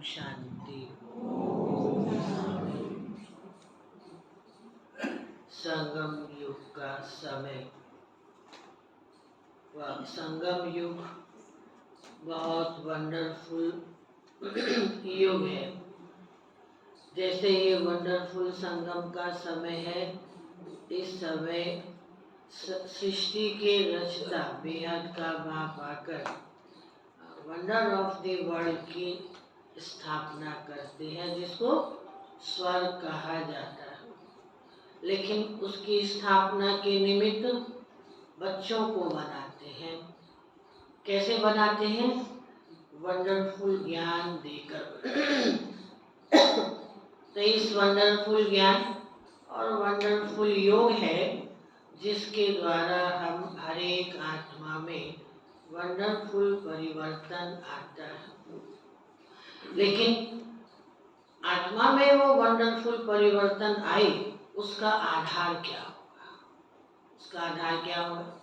शांति। संगम युग का समय, वह संगम युग बहुत वंडरफुल युग है। जैसे ये वंडरफुल संगम का समय है, इस समय सृष्टि के रचता बेहद का बाप आकर वंडर ऑफ द वर्ल्ड की स्थापना करते हैं, जिसको स्वर्ग कहा जाता है। लेकिन उसकी स्थापना के निमित्त बच्चों को बनाते हैं। कैसे बनाते हैं? वंडरफुल ज्ञान देकर। तो इस वंडरफुल ज्ञान और वंडरफुल योग है जिसके द्वारा हम हर एक आत्मा में वंडरफुल परिवर्तन आता है। लेकिन आत्मा में वो वंडरफुल परिवर्तन आए, उसका आधार क्या होगा? उसका आधार क्या होगा?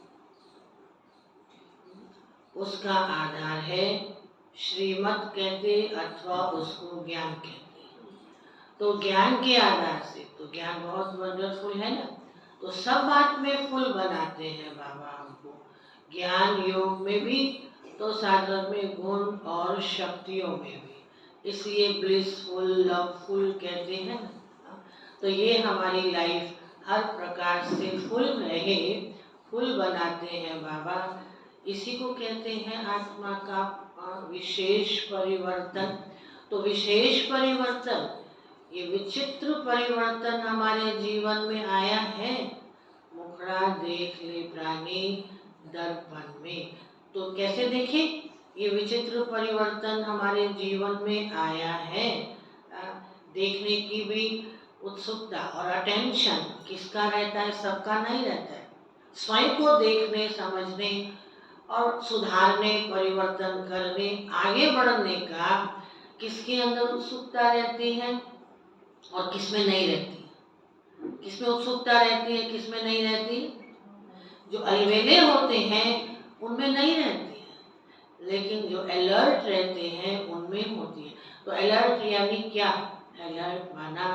उसका आधार है श्रीमत कहते अथवा उसको ज्ञान कहते। तो ज्ञान के आधार से, तो ज्ञान बहुत वंडरफुल है ना, तो सब बात में फुल बनाते हैं बाबा हमको। ज्ञान योग में भी, तो साधन में गुण और शक्तियों में भी। इसलिए ब्लिसफुल लवफुल कहते हैं ना। तो ये हमारी लाइफ हर प्रकार से फुल रहे, फुल बनाते हैं बाबा। इसी को कहते हैं आत्मा का विशेष परिवर्तन। तो विशेष परिवर्तन, ये विचित्र परिवर्तन हमारे जीवन में आया है। मुखड़ा देख ले प्राणी दर्पण में। तो कैसे देखें? ये विचित्र परिवर्तन हमारे जीवन में आया है। देखने की भी उत्सुकता और अटेंशन किसका रहता है? सबका नहीं रहता है। स्वयं को देखने, समझने और सुधारने, परिवर्तन करने, आगे बढ़ने का किसके अंदर उत्सुकता रहती है और किसमें नहीं रहती? किसमें उत्सुकता रहती है, किसमें नहीं रहती? जो अलवेले होते हैं उनमें नहीं रहती है, लेकिन जो अलर्ट रहते हैं उनमें होती है। तो अलर्ट यानी क्या? अलर्ट माना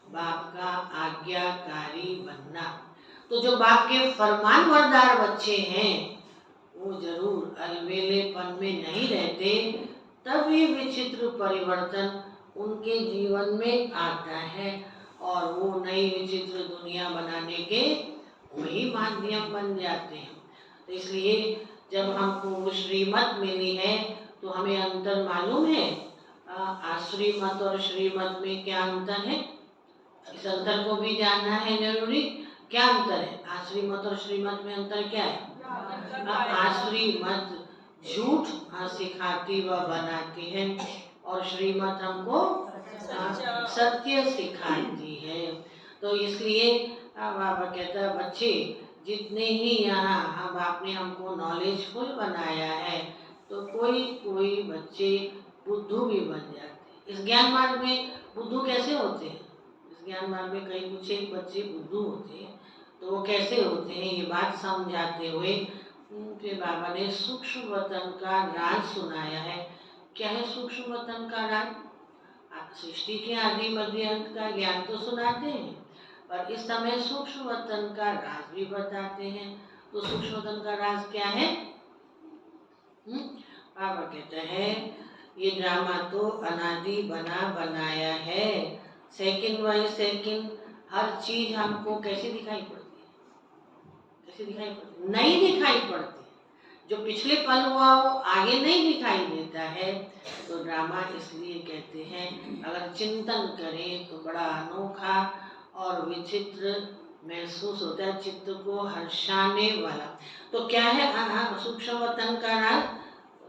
बाप का आज्ञाकारी बनना। तो जो बाप के फरमानबरदार बच्चे हैं वो जरूर अलवेलेपन में नहीं रहते, तब ये विचित्र परिवर्तन उनके जीवन में आता है और वो नई विचित्र दुनिया बनाने के वही माध्यम बन जाते हैं। तो इसलिए जब हमको श्रीमत मिली है तो हमें अंतर मालूम है। आश्रीमत और श्रीमत में क्या अंतर है? इस अंतर को भी जानना है जरूरी। क्या अंतर है? आश्रीमत और श्रीमत में अंतर क्या है? आश्रीमत झूठ सिखाती व बनाती है और श्रीमत हमको सत्य सिखाती है। तो इसलिए बाबा कहता है बच्चे जितने ही यहाँ हम आपने हमको नॉलेजफुल बनाया है, तो कोई कोई बच्चे बुद्धू भी बन जाते हैं। इस ज्ञान मार्ग में बुद्धू कैसे होते हैं? इस ज्ञान मार्ग में कई कुछ एक बच्चे बुद्धू होते हैं। तो वो कैसे होते हैं ये बात समझाते हुए फिर बाबा ने सूक्ष्म वतन का राज सुनाया है। क्या है सूक्ष्म वतन का राज? सृष्टि के आदि मध्य अंत का ज्ञान तो सुनाते हैं, पर इस समय सूक्ष्म वतन का राज भी बताते हैं। तो सूक्ष्म वतन का राज क्या है? बाबा कहते हैं ये ड्रामा तो अनादि बना बनाया है। सेकंड बाय सेकंड हर चीज हमको कैसे दिखाई पड़ती है? कैसे दिखाई पड़ती? नहीं दिखाई पड़ती। जो पिछले पल हुआ वो आगे नहीं दिखाई देता है। तो ड्रामा इसलिए कहते हैं, अगर चिंतन करें तो बड़ा अनोखा और विचित्र महसूस होता है, चित्त को हर्षाने वाला। तो क्या है सूक्ष्म वतन का राज?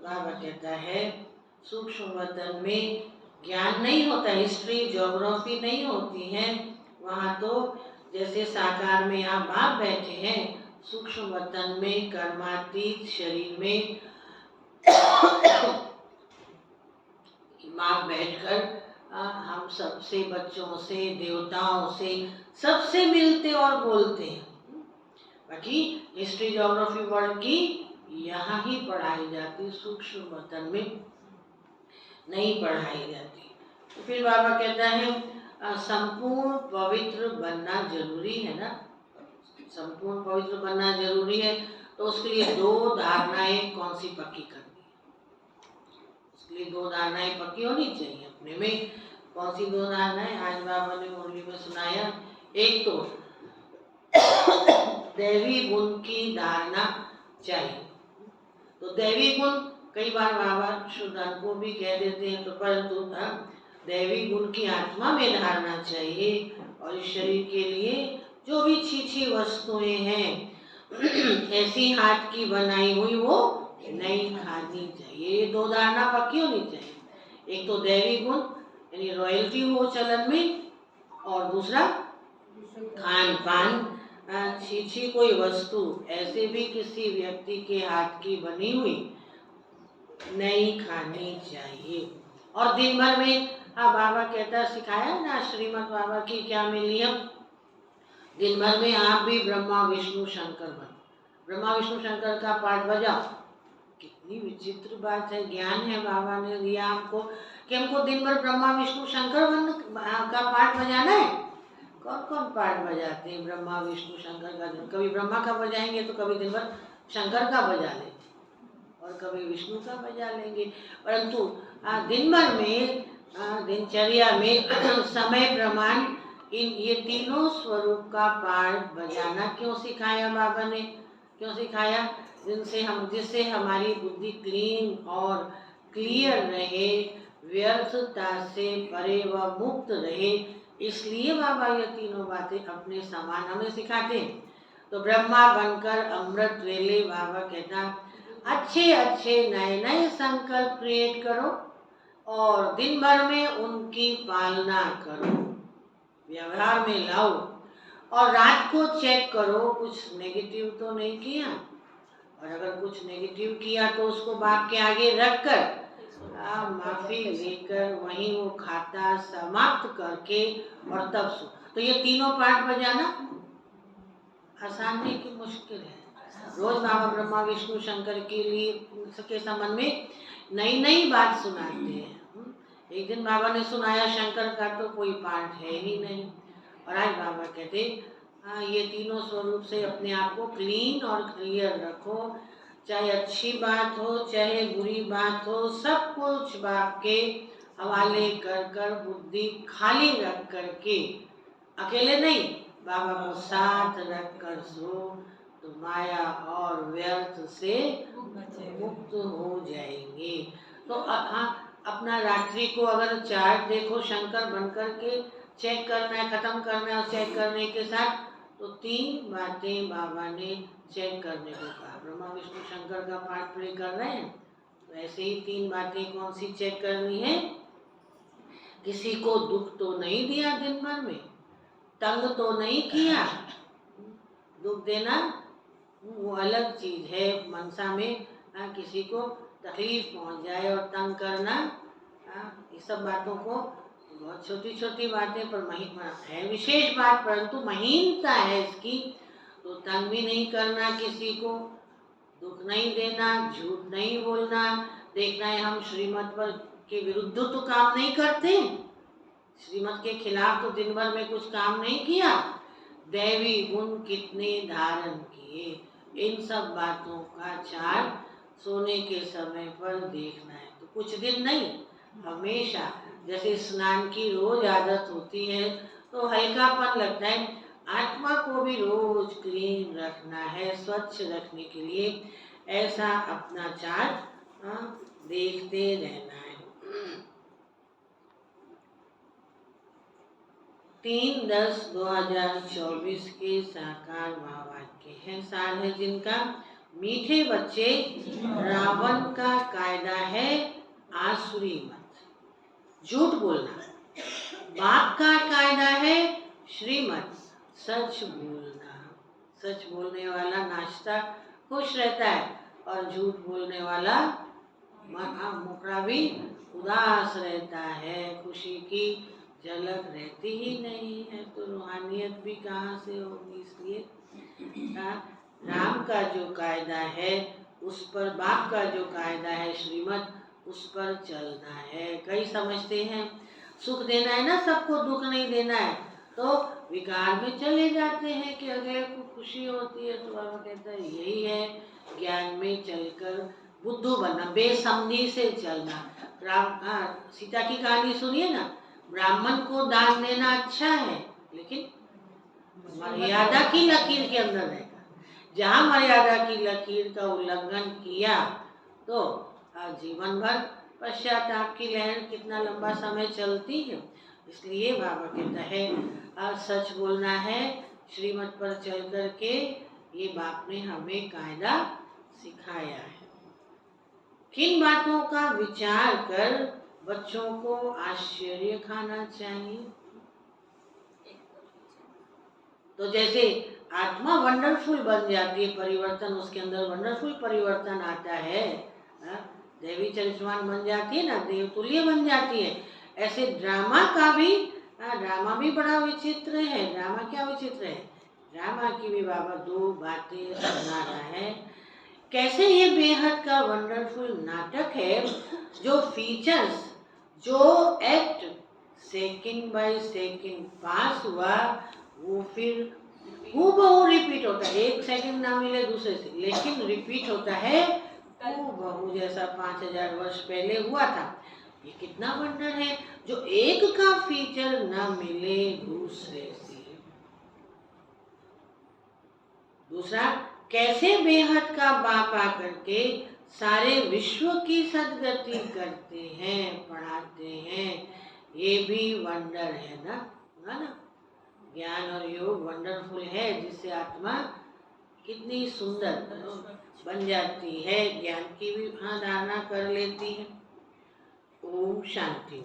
बाबा कहता है सूक्ष्म वतन में ज्ञान नहीं होता, हिस्ट्री ज्योग्राफी नहीं होती है। वहाँ तो जैसे साकार में आप बाप बैठे हैं, सूक्ष्म वतन में कर्मातीत शरीर में माँ बैठकर हम सबसे, बच्चों से, देवताओं से, सबसे मिलते और बोलते हैं। बाकी हिस्ट्री ज्योग्राफी वर्ल्ड की यहाँ ही पढ़ाई जाती, सूक्ष्म वतन में नहीं पढ़ाई जाती। तो फिर बाबा कहता है संपूर्ण पवित्र बनना जरूरी है ना, संपूर्ण पवित्र बनना जरूरी है। तो उसके लिए 2 धारणाएं कौन सी पक्की करनी है, उसके लिए 2 धारणाएं पक्की होनी चाहिए अपने में। कौन सी 2 धारणाएं? आज बाबा ने मुरली में सुनाया। एक तो दैवी गुण की धारणा चाहिए। तो दैवी गुण कई बार बाबा शुद्धान को भी कह देते हैं, तो परंतु दैवी गुण की आत्मा में धारणा चाहिए। और इस शरीर के लिए जो भी छी वस्तुएं हैं ऐसी हाथ की बनाई हुई वो नहीं खानी चाहिए। ये 2 धारणा पक्की होनी चाहिए। एक तो दैवी गुण यानी रॉयल्टी हो चलन में, और दूसरा खान पान छी कोई वस्तु ऐसे भी किसी व्यक्ति के हाथ की बनी हुई नहीं खानी चाहिए। और दिन भर में बाबा कहता सिखाया ना श्रीमद् बाबा की क्या में नियम, दिन भर में आप भी ब्रह्मा विष्णु शंकर बनो, ब्रह्मा विष्णु शंकर का पाठ बजाओ। कितनी विचित्र बात है, ज्ञान है बाबा ने दिया हमको कि हमको दिन भर ब्रह्मा विष्णु शंकर का पाठ बजाना है। कौन कौन पाठ बजाते हैं ब्रह्मा विष्णु शंकर का? कभी ब्रह्मा का बजाएंगे तो कभी दिन भर शंकर का बजा लेंगे और कभी विष्णु का बजा लेंगे। परंतु दिन भर में दिनचर्या में समय प्रमाण ये तीनों स्वरूप का पाठ बजाना क्यों सिखाया बाबा ने? क्यों सिखाया? जिससे हमारी बुद्धि क्लीन और क्लियर रहे, व्यर्थता से परे व मुक्त रहे, इसलिए बाबा ये तीनों बातें अपने समान हमें सिखाते हैं। तो ब्रह्मा बनकर अमृत वेले बाबा कहता अच्छे अच्छे नए नए संकल्प क्रिएट करो और दिन भर में उनकी पालना करो, व्यवहार में लाओ। और रात को चेक करो कुछ नेगेटिव तो नहीं किया, और अगर कुछ नेगेटिव किया तो उसको बाप के आगे रखकर माफी लेकर वहीं वो खाता समाप्त करके और तब सो। तो ये तीनों पाठ बजाना आसान है कि मुश्किल है? रोज बाबा ब्रह्मा विष्णु शंकर के लिए के संबंध में नई नई बात सुनाते हैं। एक दिन बाबा ने सुनाया शंकर का तो कोई पाठ है ही नहीं, और आज बाबा कहते ये तीनों स्वरूप से अपने आप को क्लीन और क्लियर रखो, चाहे अच्छी बात हो चाहे बुरी बात हो, सब कुछ बाप के हवाले कर कर बुद्धि खाली रख करके, अकेले नहीं बाबा को साथ रख कर सो, तो माया और व्यर्थ से मुक्त हो जाएंगे। तो अपना रात्रि को अगर चार्ट देखो शंकर बनकर के चेक करना है, खत्म करना है, और चेक करने के साथ तो 3 बातें बाबा ने चेक करने को कहा। ब्रह्मा विष्णु शंकर का पाठ प्ले कर रहे हैं तो ऐसे ही 3 बातें कौन सी चेक करनी है? किसी को दुख तो नहीं दिया दिन भर में, तंग तो नहीं किया। दुख देना वो अलग चीज है, मनसा में किसी को तकलीफ पहुंच जाए और तंग करना, ये सब बातों को बहुत छोटी छोटी बातें पर महिमा है, विशेष बात परंतु महीनता है इसकी। तो तंग भी नहीं करना किसी को, दुख नहीं देना, झूठ नहीं बोलना। देखना है हम श्रीमत पर के विरुद्ध तो काम नहीं करते, श्रीमत के खिलाफ तो दिन भर में कुछ काम नहीं किया, दैवी गुण कितने धारण किए, इन सब बातों का चार्ट सोने के समय पर देखना है। तो कुछ दिन नहीं, हमेशा। जैसे स्नान की रोज आदत होती है तो हल्कापन लगता है, आत्मा को भी रोज क्लीन रखना है, स्वच्छ रखने के लिए ऐसा अपना चार्ट देखते रहना है। 3/10/2024 के साकार महावाक्य है, साल है जिनका। मीठे बच्चे, रावण का कायदा है आसुरी मत, झूठ बोलना। बाप का कायदा है श्रीमत, सच बोलना। सच बोलने वाला नाश्ता खुश रहता है और झूठ बोलने वाला मुखड़ा भी उदास रहता है, खुशी की झलक रहती ही नहीं है, तो रूहानियत भी कहाँ से होगी। इसलिए राम का जो कायदा है उस पर, बाप का जो कायदा है श्रीमत, उस पर चलना है। कई समझते हैं सुख देना है ना, सबको दुख नहीं देना है, तो विकार में चले जाते हैं कि अगले को खुशी होती है। तो बाबा कहता है यही है ज्ञान में चलकर बुद्धू बनना, बेसमझी से चलना। सीता की कहानी सुनिए ना, ब्राह्मण को दान देना अच्छा है, लेकिन मर्यादा की लकीर के अंदर रहेगा। जहाँ मर्यादा की लकीर का उल्लंघन किया तो जीवन भर पश्चाताप की लहर कितना लंबा समय चलती है। इसलिए बाबा कहता है सच बोलना है, श्रीमत पर चल कर के ये बाप ने हमें कायदा सिखाया है। किन बातों का विचार कर बच्चों को आश्चर्य खाना चाहिए? तो जैसे आत्मा वंडरफुल बन जाती है, परिवर्तन उसके अंदर वंडरफुल परिवर्तन आता है, देवी चरित्रवान बन जाती है ना, देवतुल्य बन जाती है। ऐसे ड्रामा का भी ड्रामा भी बड़ा विचित्र है। ड्रामा क्या विचित्र है? ड्रामा की भी बाबा दो बातें सुना रहा है। कैसे ये बेहद का वंडरफुल नाटक है, जो फीचर्स, जो एक्ट सेकंड बाय सेकंड पास हुआ, वो फिर हूबहू रिपीट होता है। एक सेकंड ना मिले दूसरे से, लेकिन रिपीट होता है हूबहू जैसा 5000 वर्ष पहले हुआ था। ये कितना वंडर है, जो एक का फीचर ना मिले दूसरे से। दूसरा, कैसे बेहद का बाप आकर के सारे विश्व की सदगति करते हैं, पढ़ाते हैं, ये भी वंडर है ना। ज्ञान और योग वंडरफुल है, जिससे आत्मा कितनी सुंदर बन जाती है, ज्ञान की भी धारणा कर लेती है। ओम शांति।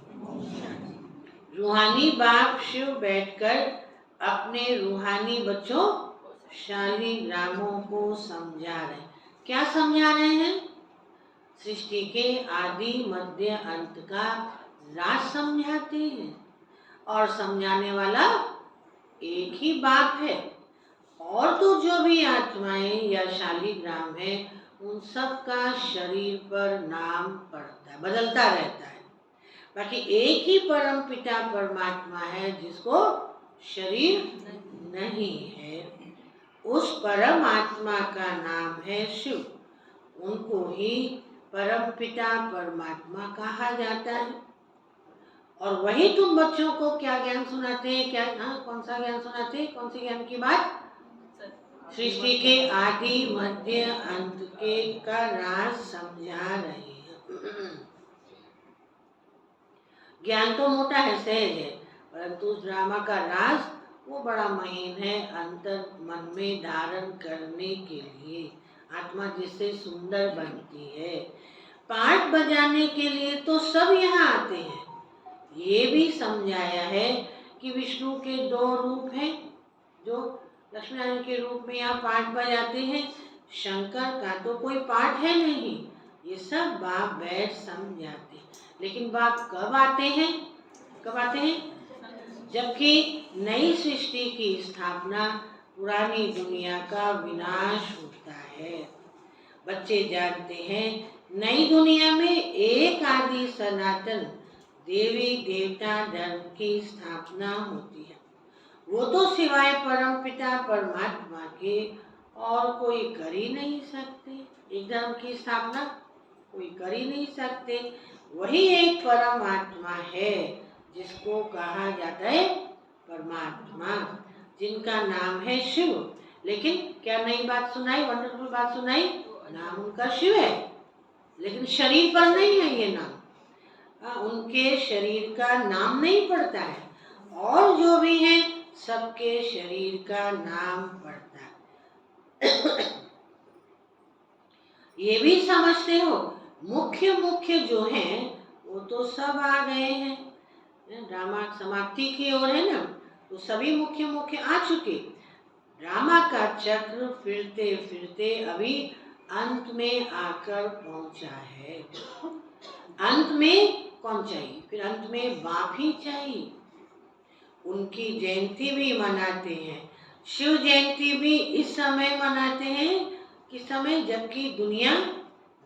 रूहानी बाप शिव बैठकर अपने रूहानी बच्चों शालिग्रामों को समझा रहे। क्या समझा रहे हैं? सृष्टि के आदि मध्य अंत का राज समझाते हैं। और समझाने वाला एक ही बाप है। और तो जो भी आत्माएं या शालिग्राम है, उन सब का शरीर पर नाम पड़ता है, बदलता रहता है। बाकी एक ही परम पिता परमात्मा है, जिसको शरीर नहीं है। उस परम आत्मा का नाम है शिव। उनको ही परम पिता परमात्मा कहा जाता है। और वही तुम बच्चों को क्या ज्ञान सुनाते हैं? क्या कौन सा ज्ञान सुनाते हैं? कौन सी ज्ञान की बात? सृष्टि के आदि मध्य अंत के का राज समझा रहे हैं। ज्ञान तो मोटा है, सहज है, परंतु उस ड्रामा का राज वो बड़ा महीन है, अंतर मन में धारण करने के लिए। आत्मा जिससे सुंदर बनती है। पाठ बजाने के लिए तो सब यहाँ आते हैं। ये भी समझाया है कि विष्णु के दो रूप हैं, जो लक्ष्मी नारायण के रूप में यहाँ पाठ बजाते हैं। शंकर का तो कोई पाठ है नहीं। ये सब बाप बैठ समझाते हैं। लेकिन बाप कब आते हैं? कब आते हैं? जबकि नई सृष्टि की स्थापना, पुरानी दुनिया का विनाश होता है। बच्चे जानते हैं नई दुनिया में एक आदि सनातन देवी देवता धर्म की स्थापना होती है। वो तो सिवाय परम पिता परमात्मा के और कोई कर ही नहीं सकते। एक धर्म की स्थापना कोई कर ही नहीं सकते। वही एक परम आत्मा है, जिसको कहा जाता है परमात्मा, जिनका नाम है शिव। लेकिन क्या नई बात सुनाई, वंडरफुल बात सुनाई? नाम उनका शिव है, लेकिन शरीर पर नहीं है ये नाम। उनके शरीर का नाम नहीं पड़ता है। और जो भी है सबके शरीर का नाम पड़ता है। ये भी समझते हो, मुख्य जो हैं वो तो सब आ गए हैं। ड्रामा समाप्ति की ओर है ना, तो सभी मुख्य आ चुके। ड्रामा का चक्र फिरते फिरते अभी अंत में आकर पहुंचा है। अंत में कौन चाहिए? फिर अंत में बाप ही चाहिए। उनकी जयंती भी मनाते हैं। शिव जयंती भी इस समय मनाते हैं, किस समय? जबकि दुनिया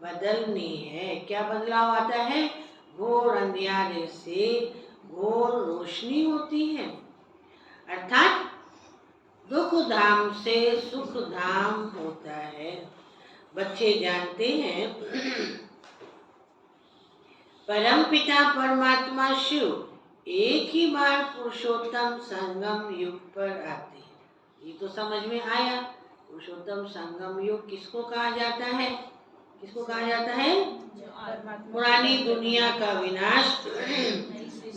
बदलनी है। क्या बदलाव आता है? घोर अंधियारे से घोर रोशनी होती है। अर्थात दुख धाम से सुख धाम होता है। बच्चे जानते हैं परम पिता परमात्मा शिव एक ही बार पुरुषोत्तम संगम युग पर आते हैं। ये तो समझ में आया। पुरुषोत्तम संगम युग किसको कहा जाता है? किसको कहा जाता है? पुरानी दुनिया का विनाश,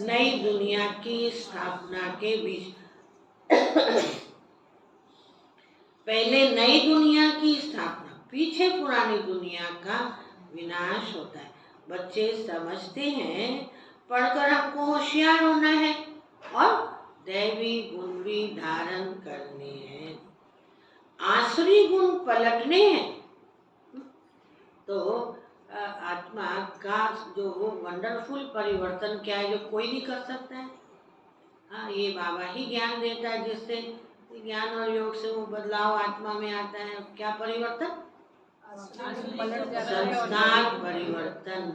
नई दुनिया की स्थापना के बीच। पहले नई दुनिया की स्थापना, पीछे पुरानी दुनिया का विनाश होता है। बच्चे समझते हैं पढ़कर हमको होशियार होना है और दैवी गुण भी धारण करने हैं, आसुरी गुण पलटने हैं। तो आत्मा का जो वंडरफुल परिवर्तन क्या है, जो कोई नहीं कर सकता है। हाँ, ये बाबा ही ज्ञान देता है, जिससे ज्ञान और योग से वो बदलाव आत्मा में आता है। क्या परिवर्तन? संस्कार परिवर्तन।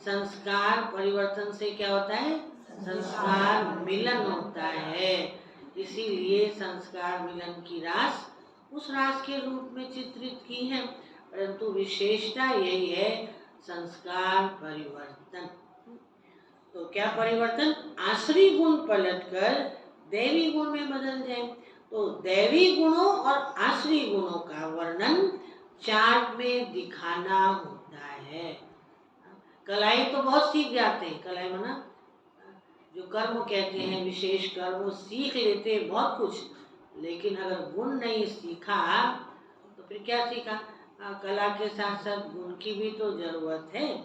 संस्कार परिवर्तन से क्या होता है? संस्कार मिलन होता है। इसीलिए संस्कार मिलन की रास उस रास के रूप में चित्रित की है, परंतु विशेषता यही है, संस्कार परिवर्तन। तो क्या परिवर्तन? आसुरी गुण पलटकर दैवी गुण में बदल जाए। तो दैवी गुणों और आसुरी गुणों का वर्णन चार्ट में दिखाना होता है। कलाई तो बहुत सीख जाते हैं, कलाई मना जो कर्म कहते हैं, विशेष कर्म, वो सीख लेते हैं बहुत कुछ, लेकिन अगर गुण नहीं सीखा तो फिर क्या सीखा? कला के साथ साथ गुण की भी तो जरूरत है।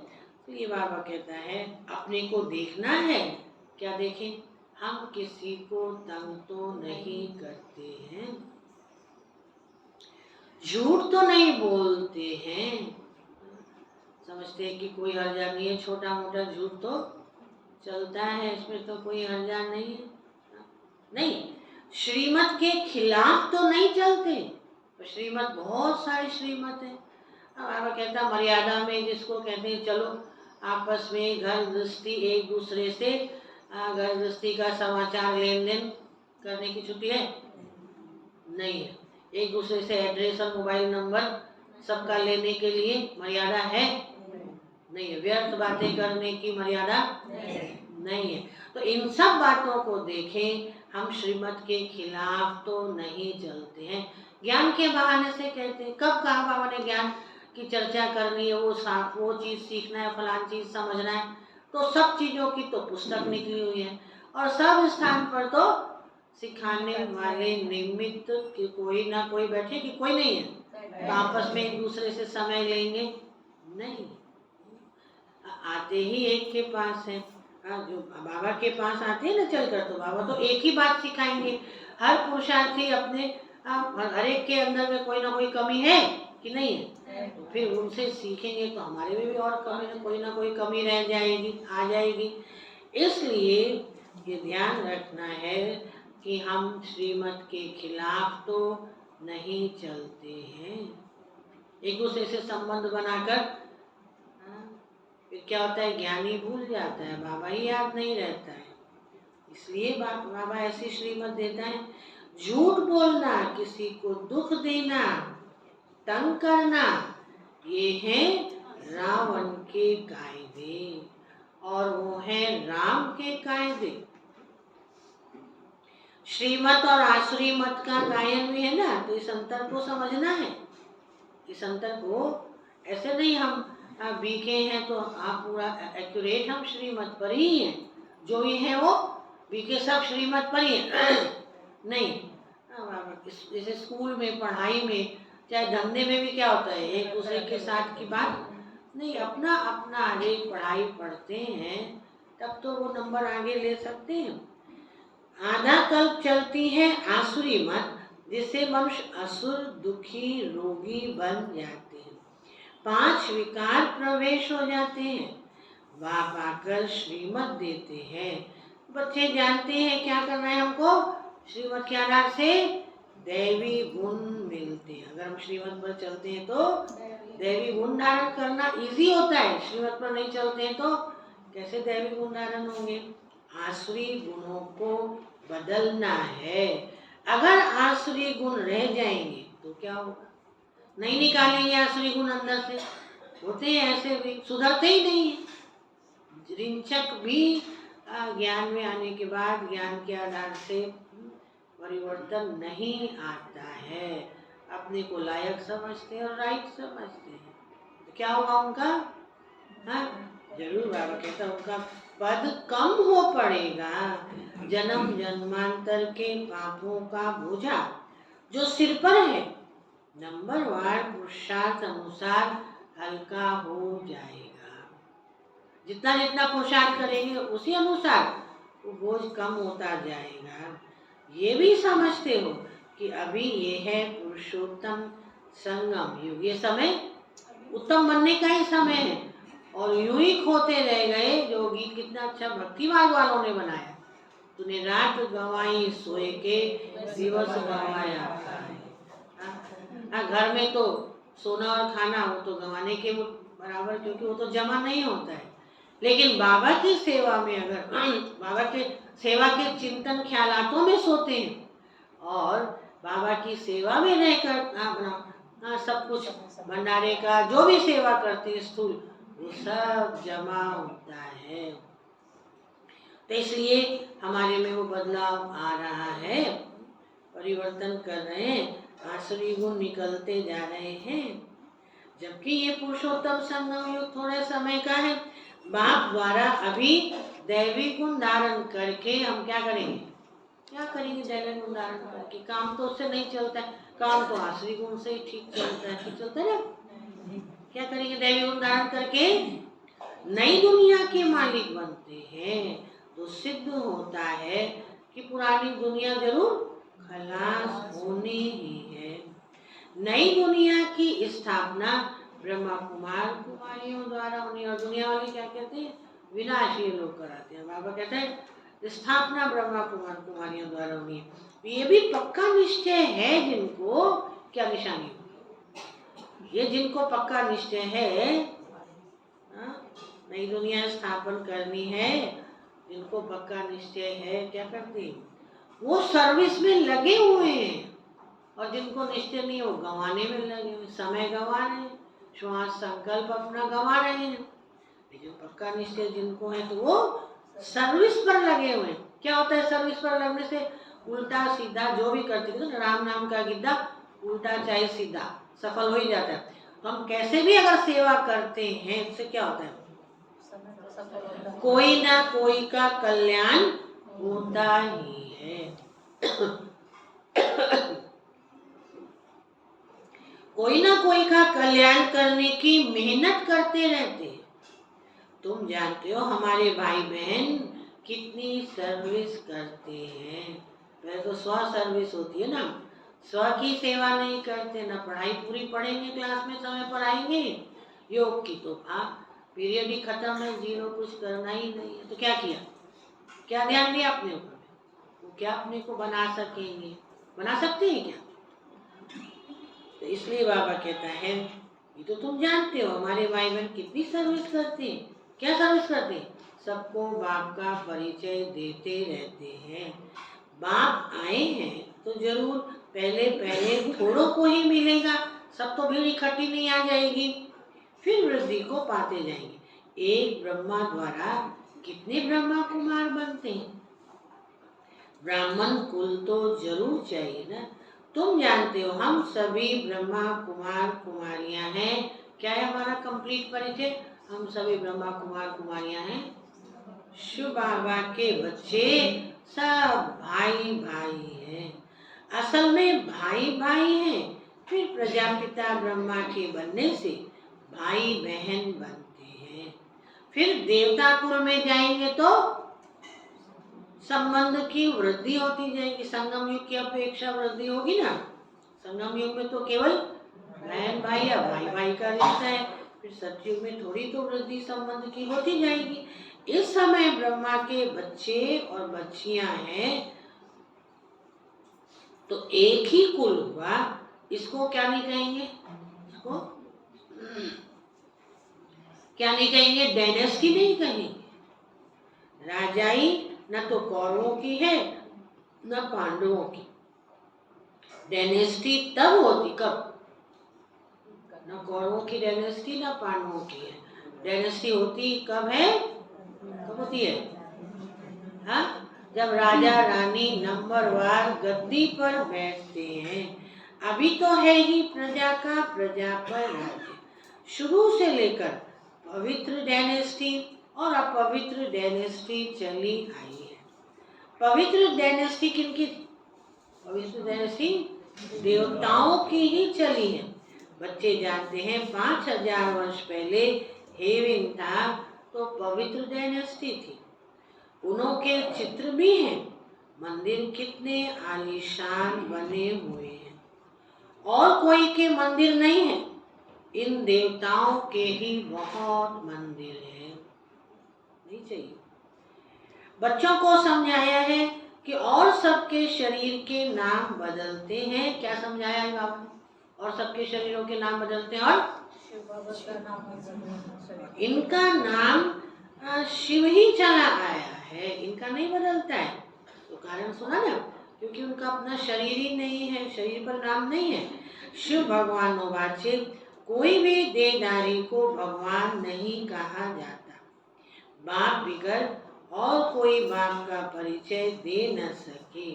तो ये बाबा कहता है अपने को देखना है। क्या देखें? हम किसी को तंग तो नहीं करते हैं, झूठ तो नहीं बोलते हैं, समझते हैं कि कोई हर्जा नहीं है, छोटा मोटा झूठ तो चलता है, इसमें तो कोई हर्जा नहीं है। नहीं, श्रीमत के खिलाफ तो नहीं चलते। तो श्रीमत, बहुत सारी श्रीमत है। बाबा कहता मर्यादा में, जिसको कहते हैं चलो आपस में घर गृहस्थी, एक दूसरे से घर गृहस्थी का समाचार लेन देन करने की छुट्टी है? नहीं है। एक दूसरे से एड्रेस और मोबाइल नंबर सबका लेने के लिए मर्यादा है? नहीं है। व्यर्थ बातें करने की मर्यादा नहीं है। तो इन सब बातों को देखें, हम श्रीमत के खिलाफ तो नहीं चलते हैं। ज्ञान के बहाने से कहते हैं। कब कहा बाबा ने ज्ञान की चर्चा करनी है, वो चीज़ सीखना है, फलान चीज़ समझना है, तो सब चीज़ों की तो पुस्तक निकली हुई है और सब स्थान पर तो सिखाने वाले निमित्त कि कोई ना कोई बैठे, कि कोई नहीं है तो आपस में एक दूसरे से समय लेंगे नहीं। आते ही एक के पास है, जो बाबा के पास आते हैं ना चलकर, तो बाबा तो एक ही बात सिखाएंगे। हर पुरुषार्थी अपने हर एक के अंदर में कोई ना कोई कमी है कि नहीं है, तो फिर उनसे सीखेंगे तो हमारे में भी और कमी, कोई ना कोई कमी रह जाएगी, आ जाएगी। इसलिए ये ध्यान रखना है कि हम श्रीमत के खिलाफ तो नहीं चलते हैं। एक दूसरे से संबंध बनाकर फिर क्या होता है, ज्ञानी भूल जाता है, बाबा ही याद नहीं रहता है। इसलिए बाबा ऐसी श्रीमत देता है। झूठ बोलना, किसी को दुख देना, तंग करना, ये है रावण के कायदे और वो है राम के कायदे। श्रीमत और आसुरी मत का गायन भी है ना, तो इस अंतर को समझना है। इस अंतर को ऐसे नहीं हम बीके हैं तो आप पूरा एक्यूरेट, हम श्रीमत पर ही हैं, जो ये है वो बीके सब श्रीमत पर ही है नहीं। जैसे स्कूल में, पढ़ाई में, चाहे धंधे में भी क्या होता है, एक दूसरे के साथ की बात नहीं, अपना अपना आगे पढ़ाई पढ़ते हैं तब तो वो नंबर आगे ले सकते हैं। आधा कल्प चलती है आसुरी मत, जिससे मनुष्य असुर, दुखी, रोगी बन जाते हैं, 5 विकार प्रवेश हो जाते हैं। बाप आकर श्रीमत देते हैं। बच्चे जानते हैं क्या करना है हमको, श्रीमत के आधार से दैवी गुण मिलते हैं। अगर हम श्रीमत पर चलते हैं तो दैवी गुण धारण करना इजी होता है, श्रीमत पर नहीं चलते हैं तो कैसे दैवी गुण धारण होंगे। आसुरी गुणों को बदलना है। अगर आसुरी गुण रह जाएंगे तो क्या होगा? नहीं निकालेंगे आसुरी गुण अंदर से, होते हैं ऐसे भी, सुधरते ही नहीं है। ऋंचक भी ज्ञान में आने के बाद ज्ञान के आधार से परिवर्तन नहीं आता है। अपने को लायक समझते हैं और राइट समझते हैं, तो क्या होगा उनका? हाँ, जरूर बाबा कहता उनका पद कम हो पड़ेगा। जन्म जन्मांतर के पापों का बोझा जो सिर पर है, नंबरवार पुरुषार्थ अनुसार हल्का हो जाएगा। जितना जितना पुरुषार्थ करेंगे उसी अनुसार वो बोझ कम होता जाएगा। ये भी समझते हो कि अभी ये है पुरुषोत्तम संगम युग, ये समय उत्तम बनने का ही समय है। और यूं ही खोते रह गए। जो गीत कितना अच्छा भक्ति मार्ग वालों ने बनाया, तूने रात गंवाई सोए के दिवस गंवाया। घर में तो सोना और खाना वो तो गंवाने के बराबर, क्योंकि वो तो जमा नहीं होता है। लेकिन बाबा की सेवा में अगर बाबा के सेवा के चिंतन ख्यालातों में सोते हैं और बाबा की सेवा में रहकर अपना सब कुछ भंडारे का जो भी सेवा करते हैं स्थूल, वो सब जमा होता है। तो इसलिए हमारे में वो बदलाव आ रहा है, परिवर्तन कर रहे हैं, आसुरी गुण निकलते जा रहे हैं। जबकि ये पुरुषोत्तम संगम युग थोड़े समय का है। बाप द्वारा अभी दैवी गुण धारण करके हम क्या करेंगे? क्या करेंगे दैवी गुण धारण करके? काम तो उससे नहीं चलता है, काम तो आसुरी गुण से ही ठीक चलता है, ठीक चलता है ना। क्या करेंगे दैवी गुण धारण करके? नई दुनिया के मालिक बनते हैं, तो सिद्ध होता है कि पुरानी दुनिया जरूर खलास होनी ही है। नई दुनिया की स्थापना ब्रह्मा कुमार कुमारियों द्वारा होनी। और दुनिया वाले क्या कहते हैं? विनाशी लोग कराते हैं। बाबा कहते हैं स्थापना ब्रह्मा कुमार कुमारियों द्वारा होनी है। ये भी पक्का निश्चय है जिनको, क्या निशानी? ये जिनको पक्का निश्चय है नई दुनिया स्थापन करनी है, जिनको पक्का निश्चय है, क्या करते हैं? वो सर्विस में लगे हुए हैं। और जिनको निश्चय नहीं, वो गंवाने में लगे हुए, समय गंवा रहे हैं, श्वास संकल्प अपना गंवा रहे हैं। लेकिन पक्का निश्चय जिनको है तो वो सर्विस पर लगे हुए हैं। क्या होता है सर्विस पर लगने से? उल्टा सीधा जो भी करते हैं, राम नाम का गिद्दा उल्टा चाहे सीधा सफल हो ही जाता है। तो हम कैसे भी अगर सेवा करते हैं, उससे क्या होता है? कोई ना कोई का कल्याण होता ही है। कोई ना कोई का कल्याण करने की मेहनत करते रहते हैं। तुम जानते हो हमारे भाई बहन कितनी सर्विस करते हैं। पहले तो स्व सर्विस होती है ना, स्व की सेवा नहीं करते, ना पढ़ाई पूरी पढ़ेंगे, क्लास में समय पर आएंगे, योग की तो पीरियड ही खत्म है, जीरो, कुछ करना ही नहीं है। तो क्या किया? क्या ध्यान दिया अपने ऊपर? वो क्या अपने को बना सकेंगे? बना सकते हैं क्या? तो इसलिए बाबा कहता है ये तो तुम जानते हो हमारे भाई बहन कितनी सर्विस करते हैं। क्या सर्विस करते हैं? सबको बाप का परिचय देते रहते हैं। बाप आए हैं तो जरूर पहले पहले थोड़ों को ही मिलेगा, सब तो भीड़ इकट्ठी नहीं आ जाएगी, फिर वृद्धि को पाते जाएंगे। एक ब्रह्मा द्वारा कितने ब्रह्मा कुमार बनते हैं? ब्राह्मण कुल तो जरूर चाहिए ना। तुम जानते हो हम सभी ब्रह्मा कुमार कुमारियां हैं। क्या है हमारा कंप्लीट परिचय? हम सभी ब्रह्मा कुमार कुमारियां हैं, शिव बाबा के बच्चे, सब भाई भाई हैं। असल में भाई भाई हैं, फिर प्रजापिता ब्रह्मा के बनने से भाई बहन बनते हैं। फिर देवता कुल में जाएंगे तो संबंध की वृद्धि होती जाएगी। संगम युग की अपेक्षा वृद्धि होगी ना। संगम युग में तो केवल बहन भाई या भाई भाई का रिश्ता है, फिर सतयुग में थोड़ी तो वृद्धि संबंध की होती जाएगी। इस समय ब्रह्मा के बच्चे और बच्चियां हैं तो एक ही कुल हुआ। इसको क्या नहीं कहेंगे? इसको क्या नहीं कहेंगे? डायनेस्टी नहीं कहेंगे, राजाई न तो कौरवों की है न पांडवों की। डायनेस्टी तब होती कब? न कौरवों की डायनेस्टी न पांडवों की है। डायनेस्टी होती कब है? कब होती है? हाँ, जब राजा रानी नंबरवार गद्दी पर बैठते हैं। अभी तो है ही प्रजा का प्रजा पर राज्य। शुरू से लेकर पवित्र डायनेस्टी और अपवित्र डायनेस्टी चली आई है। पवित्र डायनेस्टी किनकी थी? पवित्र डायनेस्टी देवताओं की ही चली है। बच्चे जानते हैं 5000 वर्ष पहले हेवन था तो पवित्र डायनेस्टी थी। उनके चित्र भी हैं। मंदिर कितने आलीशान बने हुए हैं, और कोई के मंदिर नहीं है। इन देवताओं के ही बहुत मंदिर है। नहीं चाहिए। बच्चों को समझाया है कि और सबके शरीर के नाम बदलते हैं। क्या समझाया है बाबा ने? और सबके शरीरों के नाम बदलते हैं, और इनका नाम शिव ही चला आया है, इनका नहीं बदलता है। तो कारण सुना ना, क्योंकि उनका अपना शरीर ही नहीं है, शरीर पर नाम नहीं है। शिव भगवान वाचे, कोई भी देहधारी को भगवान नहीं कहा जाता। बाप बिगड़ और कोई बाप का परिचय दे न सके,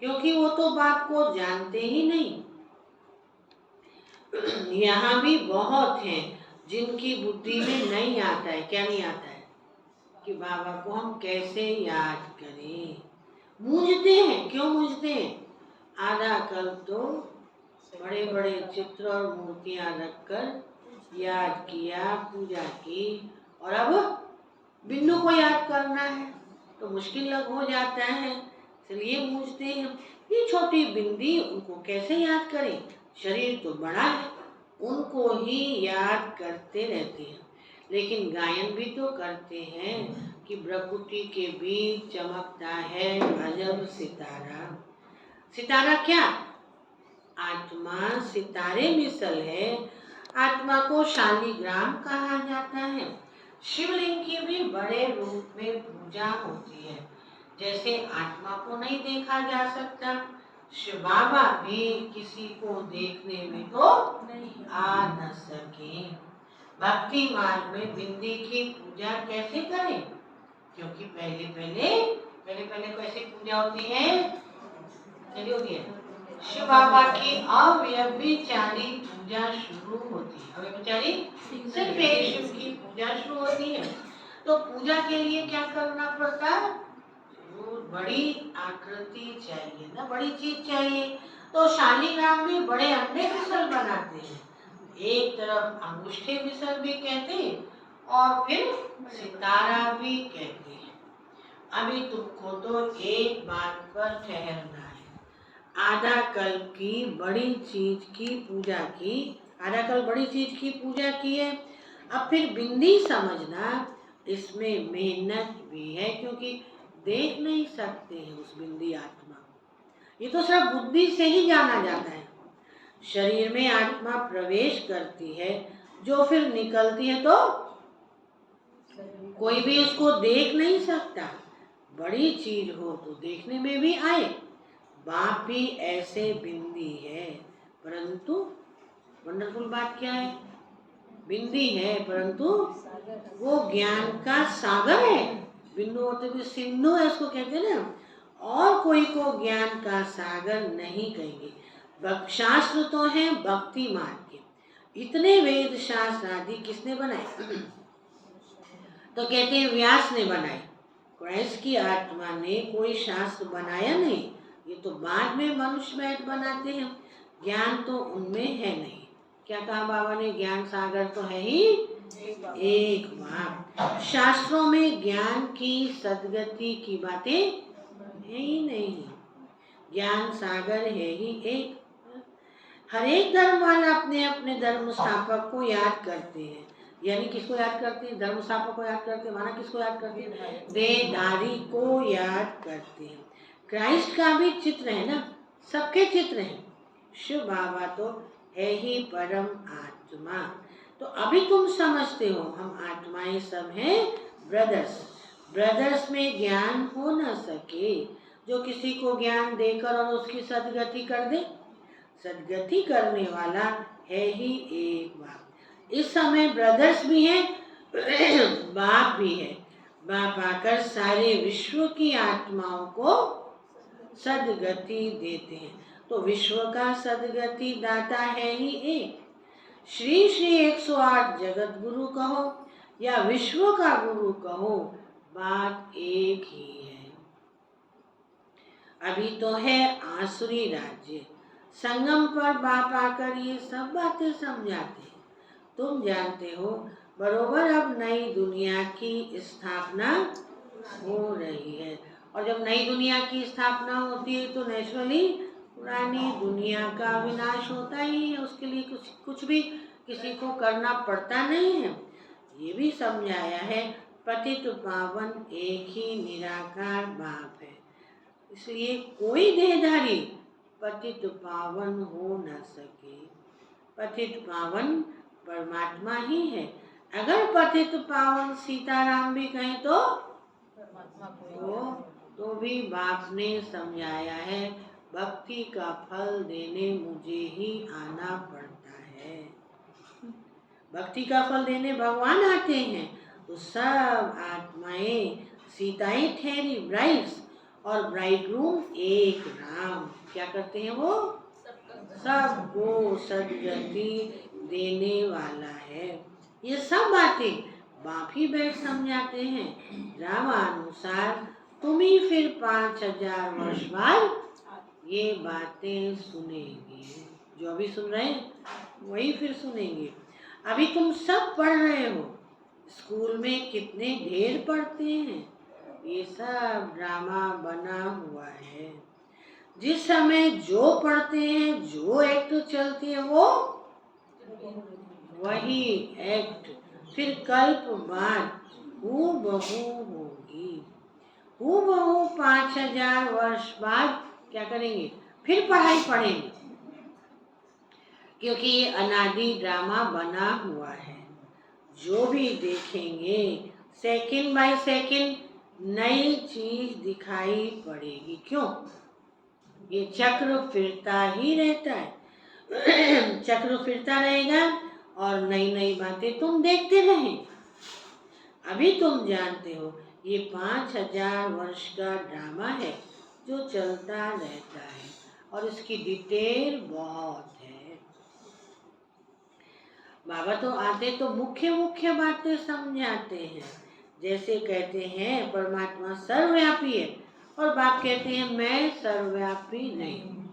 क्योंकि वो तो बाप को जानते ही नहीं। यहाँ भी बहुत हैं जिनकी बुद्धि में नहीं आता है। क्या नहीं आता है? कि बाबा को हम कैसे याद करें। मूझते हैं। क्यों मूझते हैं? आधा कल तो बड़े बड़े चित्र और मूर्तियां रखकर याद किया, पूजा की, और अब बिन्नू को याद करना है तो मुश्किल लग हो जाता है, इसलिए मूझते हैं। ये छोटी बिंदी, उनको कैसे याद करें? शरीर तो बड़ा है, उनको ही याद करते रहते हैं। लेकिन गायन भी तो करते हैं कि प्रकृति के बीच चमकता है अजब सितारा। सितारा क्या? आत्मा सितारे मिसल है। आत्मा को शालिग्राम कहा जाता है। शिवलिंग की भी बड़े रूप में पूजा होती है। जैसे आत्मा को नहीं देखा जा सकता, शिव बाबा भी किसी को देखने में तो आ न सके। भक्ति मार्ग में बिंदी की पूजा कैसे करें? क्योंकि पहले कैसे पूजा होती है? चलिए होती है। शिव बाबा की अव्यभिचारी पूजा शुरू होती है। अव्यभिचारी सिर्फ एक शिव की पूजा शुरू होती है। तो पूजा के लिए क्या करना पड़ता है? बड़ी आकृति चाहिए ना, बड़ी चीज चाहिए। तो शालिग्राम भी बड़े अंडे मिसल बनाते हैं। एक तरफ अंगूठे मिसल भी कहते हैं और फिर सितारा भी कहते हैं। अभी तुमको तो एक बात पर ठहरना है। आधा कल की बड़ी चीज की पूजा की, आधा कल बड़ी चीज की पूजा की है। अब फिर बिंदी समझना, इसमें मेहनत भी है, क्योंकि देख नहीं सकते हैं उस बिंदी आत्मा को। ये तो सिर्फ बुद्धि से ही जाना जाता है। शरीर में आत्मा प्रवेश करती है, जो फिर निकलती है तो कोई भी उसको देख नहीं सकता। बड़ी चीज हो तो देखने में भी आए। बाप भी ऐसे बिंदी है, परंतु वंडरफुल बात क्या है? बिंदी है परंतु वो ज्ञान का सागर है। बिंदु होते भी सिंधु है, उसको कहते हैं ना। और कोई को ज्ञान का सागर नहीं कहेंगे। शास्त्र तो है भक्ति मार्ग के। इतने वेद शास्त्र आदि किसने बनाए? तो कहते हैं व्यास ने बनाए। क्राइस्ट की आत्मा ने कोई शास्त्र बनाया नहीं। ये तो बाद में मनुष्य बैठ बनाते हैं। ज्ञान तो उनमें है नहीं। क्या कहा बाबा ने? ज्ञान सागर तो है ही एक बाप। शास्त्रों में ज्ञान की सदगति की बातें है ही नहीं। ज्ञान सागर है ही एक। हर एक धर्म वाला अपने अपने धर्म स्थापक को याद करते हैं। यानी किसको याद करते हैं? धर्म स्थापक को याद करते हैं। माना किसको याद करते हैं? देहधारी को याद करते हैं। क्राइस्ट का भी चित्र है ना, सबके चित्र हैं। शिव बाबा तो है ही परम आत्मा। तो अभी तुम समझते हो हम आत्माएं सब हैं ब्रदर्स। ब्रदर्स में ज्ञान हो न सके जो किसी को ज्ञान देकर और उसकी सदगति कर दे। सदगति करने वाला है ही एक बाप। इस समय ब्रदर्स भी हैं, बाप भी है। बाप आकर सारे विश्व की आत्माओं को सदगति देते हैं। तो विश्व का सदगति दाता है ही एक। श्री श्री 108 जगत गुरु कहो या विश्व का गुरु कहो, बात एक ही है। अभी तो है आसुरी राज्य, संगम पर बाप आकर ये सब बातें समझाते हैं। तुम जानते हो बरोबर अब नई दुनिया की स्थापना हो रही है, और जब नई दुनिया की स्थापना होती है तो नेचुरली पुरानी दुनिया का विनाश होता ही है। उसके लिए कुछ भी किसी को करना पड़ता नहीं है। ये भी समझाया है पतित पावन एक ही निराकार बाप है, इसलिए कोई देहधारी पतित पावन हो न सके। पतित पावन परमात्मा ही है। अगर पतित पावन सीताराम भी कहें तो भी बाप ने समझाया है भक्ति का फल देने मुझे ही आना पड़ता है। भक्ति का फल देने भगवान आते हैं तो सब आत्माएं सीताएं ठहरी ब्राइड्स, और ब्राइडग्रूम एक राम क्या करते हैं, वो सबको सदगति देने वाला है। ये सब बातें बाप ही बैठ समझाते हैं। रामानुसार तुम ही फिर 5000 वर्ष बाद ये बातें सुनेंगे। जो अभी सुन रहे हैं वही फिर सुनेंगे। अभी तुम सब पढ़ रहे हो, स्कूल में कितने ढेर पढ़ते हैं। ये सब ड्रामा बना हुआ है। जिस समय जो पढ़ते हैं, जो एक्ट चलती है, वो वही एक्ट फिर कल्प बाद हूबहू होगी। हूबहू 5000 वर्ष बाद क्या करेंगे, फिर पढ़ाई पढ़ेंगे, क्योंकि ये अनादि ड्रामा बना हुआ है। जो भी देखेंगे सेकंड बाय सेकंड नई चीज दिखाई पड़ेगी। क्यों, ये चक्र फिरता ही रहता है। चक्र फिरता रहेगा और नई नई बातें तुम देखते रहे। अभी तुम जानते हो ये 5000 वर्ष का ड्रामा है जो चलता रहता है, और इसकी डिटेल बहुत है। बाबा तो आते तो मुख्य मुख्य बातें समझाते हैं। जैसे कहते हैं परमात्मा सर्वव्यापी है, और बाप कहते हैं मैं सर्वव्यापी नहीं हूँ।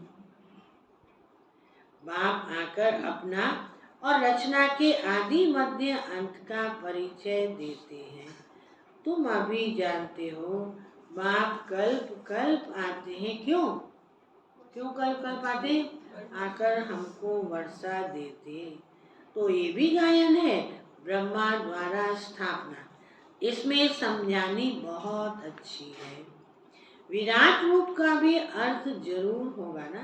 बाप आकर अपना और रचना के आदि मध्य अंत का परिचय देते हैं। तुम अभी जानते हो बाप कल्प कल्प आते हैं। क्यों क्यों कल्प कल्प आते हैं, आकर हमको वर्षा देते। तो ये भी गायन है ब्रह्मा द्वारा स्थापना। इसमें समझानी बहुत अच्छी है। विराट रूप का भी अर्थ जरूर होगा ना,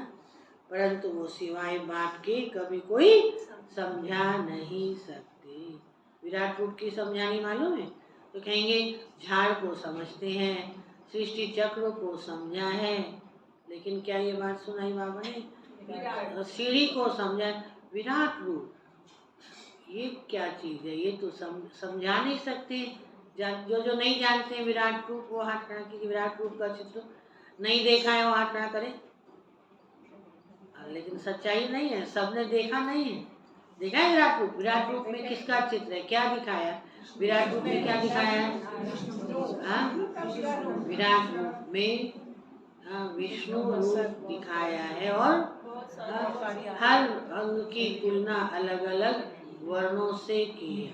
परंतु वो सिवाय बाप के कभी कोई समझा नहीं सकते। विराट रूप की समझानी मालूम है तो कहेंगे झाड़ को समझते हैं, सृष्टि चक्र को समझा है, लेकिन क्या ये बात सुनाई बाबा ने, सीढ़ी को समझा। विराट रूप ये क्या चीज है, ये तो समझा नहीं सकते। जो नहीं जानते हैं विराट रूप वो हाथ खड़ा कीजिए। विराट रूप का चित्र नहीं देखा है वो हाथ खड़ा करे। लेकिन सच्चाई नहीं है, सबने देखा नहीं है। देखा है विराट रूप, विराट रूप में किसका चित्र है, क्या दिखाया, विराट रूप में क्या दिखाया है, विराट रूप में विष्णु रूप दिखाया है, और हर अंग की तुलना अलग अलग वर्णों से की है।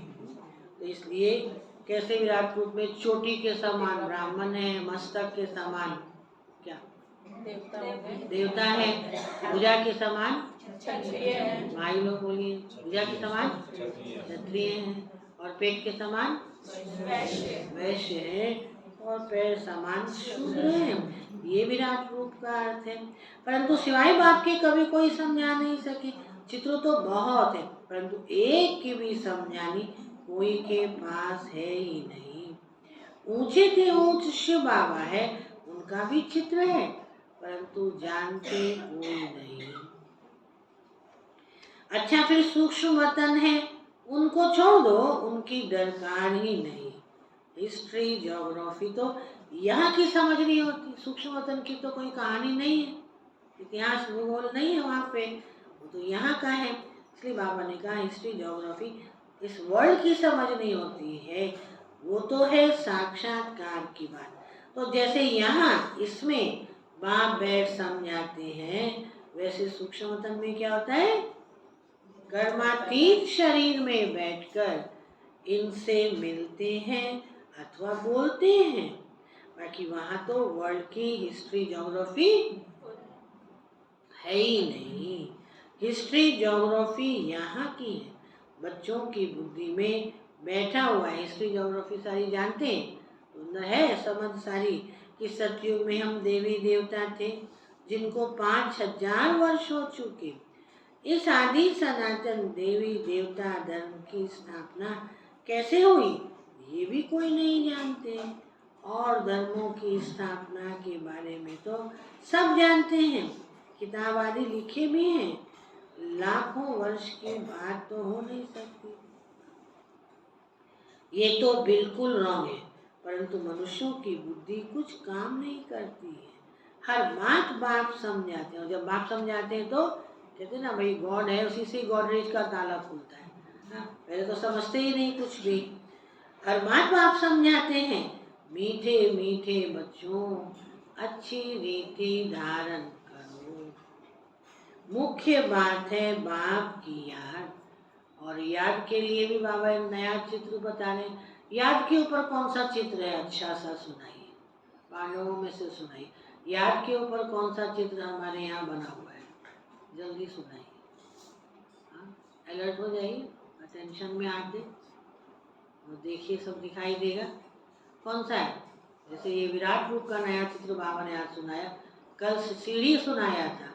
तो इसलिए कैसे विराट रूप में चोटी के समान ब्राह्मण है, मस्तक के समान क्या देवता है, भुजा के समान भाई लोग बोलिए, भुजा के समान क्षत्रिय है, और पेट के समान वैश्य है, और पैर समान शूद्र है। ये विराट रूप का अर्थ है। परंतु सिवाय बाप के कभी कोई समझा नहीं सके। चित्र तो बहुत है, परंतु एक की भी समझानी कोई के पास है ही नहीं। ऊंचे थे ऊंच शिव बाबा है, उनका भी चित्र है, परंतु जानते कोई नहीं। अच्छा, फिर सूक्ष्म वतन है, उनको छोड़ दो, उनकी दरकार ही नहीं। हिस्ट्री ज्योग्राफी तो यहाँ की समझ नहीं होती, सूक्ष्म वतन की तो कोई कहानी नहीं है, इतिहास भूगोल नहीं है वहाँ पे, वो तो यहाँ का है। इसलिए बाबा ने कहा हिस्ट्री ज्योग्राफी इस वर्ल्ड की समझ नहीं होती है, वो तो है साक्षात्कार की बात। तो जैसे यहाँ इसमें बाप बैठ समझाते हैं, वैसे सूक्ष्म वतन में क्या होता है, कर्मातीत शरीर में बैठकर इनसे मिलते हैं अथवा बोलते हैं। बाकी वहाँ तो वर्ल्ड की हिस्ट्री ज्योग्राफी है ही नहीं। हिस्ट्री ज्योग्राफी यहाँ की है, बच्चों की बुद्धि में बैठा हुआ है। हिस्ट्री ज्योग्राफी सारी जानते हैं, तो है समझ सारी कि सतयुग में हम देवी देवता थे जिनको 5000 वर्ष हो चुके। इस आदि सनातन देवी देवता धर्म की स्थापना कैसे हुई ये भी कोई नहीं जानते, और धर्मों की स्थापना के बारे में तो सब जानते हैं, किताब आदि लिखे भी हैं। लाखों वर्ष की बात तो हो नहीं सकती, ये तो बिल्कुल रॉन्ग है। परंतु मनुष्यों की बुद्धि कुछ काम नहीं करती है। हर बात बाप समझाते हैं, और जब बाप समझाते हैं तो कहते हैं ना भाई गॉड है, उसी से गॉडरेज का ताला खुलता है। पहले तो समझते ही नहीं कुछ भी। हर बात बाप समझाते हैं, मीठे मीठे बच्चों अच्छी रीति धारण करो। मुख्य बात है बाप की याद, और याद के लिए भी बाबा एक नया चित्र बता रहे। याद के ऊपर कौन सा चित्र है, अच्छा सा सुनाइए, पांडवों में से सुनाइए। याद के ऊपर कौन सा चित्र हमारे यहाँ बना हुआ है, जल्दी सुनाइए। अलर्ट हो जाइए, अटेंशन में आ दे, और देखिए सब दिखाई देगा कौन सा है। जैसे ये विराट रूप का नया चित्र बाबा ने आज सुनाया, कल सीढ़ी सुनाया था,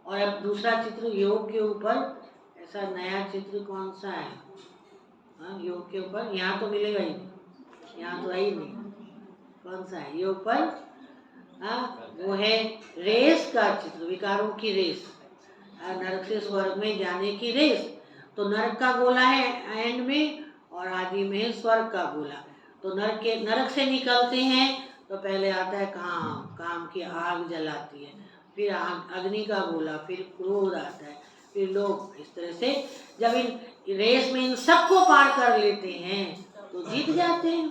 और अब दूसरा चित्र योग के ऊपर। ऐसा नया चित्र कौन सा है? योग के ऊपर यहाँ तो मिलेगा ही नहीं, यहाँ तो है ही नहीं। कौन सा है योग पर? वो है रेस का चित्र, विकारों की रेस, नरक से स्वर्ग में जाने की रेस। तो नरक का गोला है एंड में, और आदि में है स्वर्ग का गोला। तो नरक से निकलते हैं तो पहले आता है काम, काम की आग जलाती है, फिर अग्नि का गोला, फिर क्रोध आता है, फिर लोग। इस तरह से जब इन रेस में इन सबको पार कर लेते हैं तो जीत जाते हैं।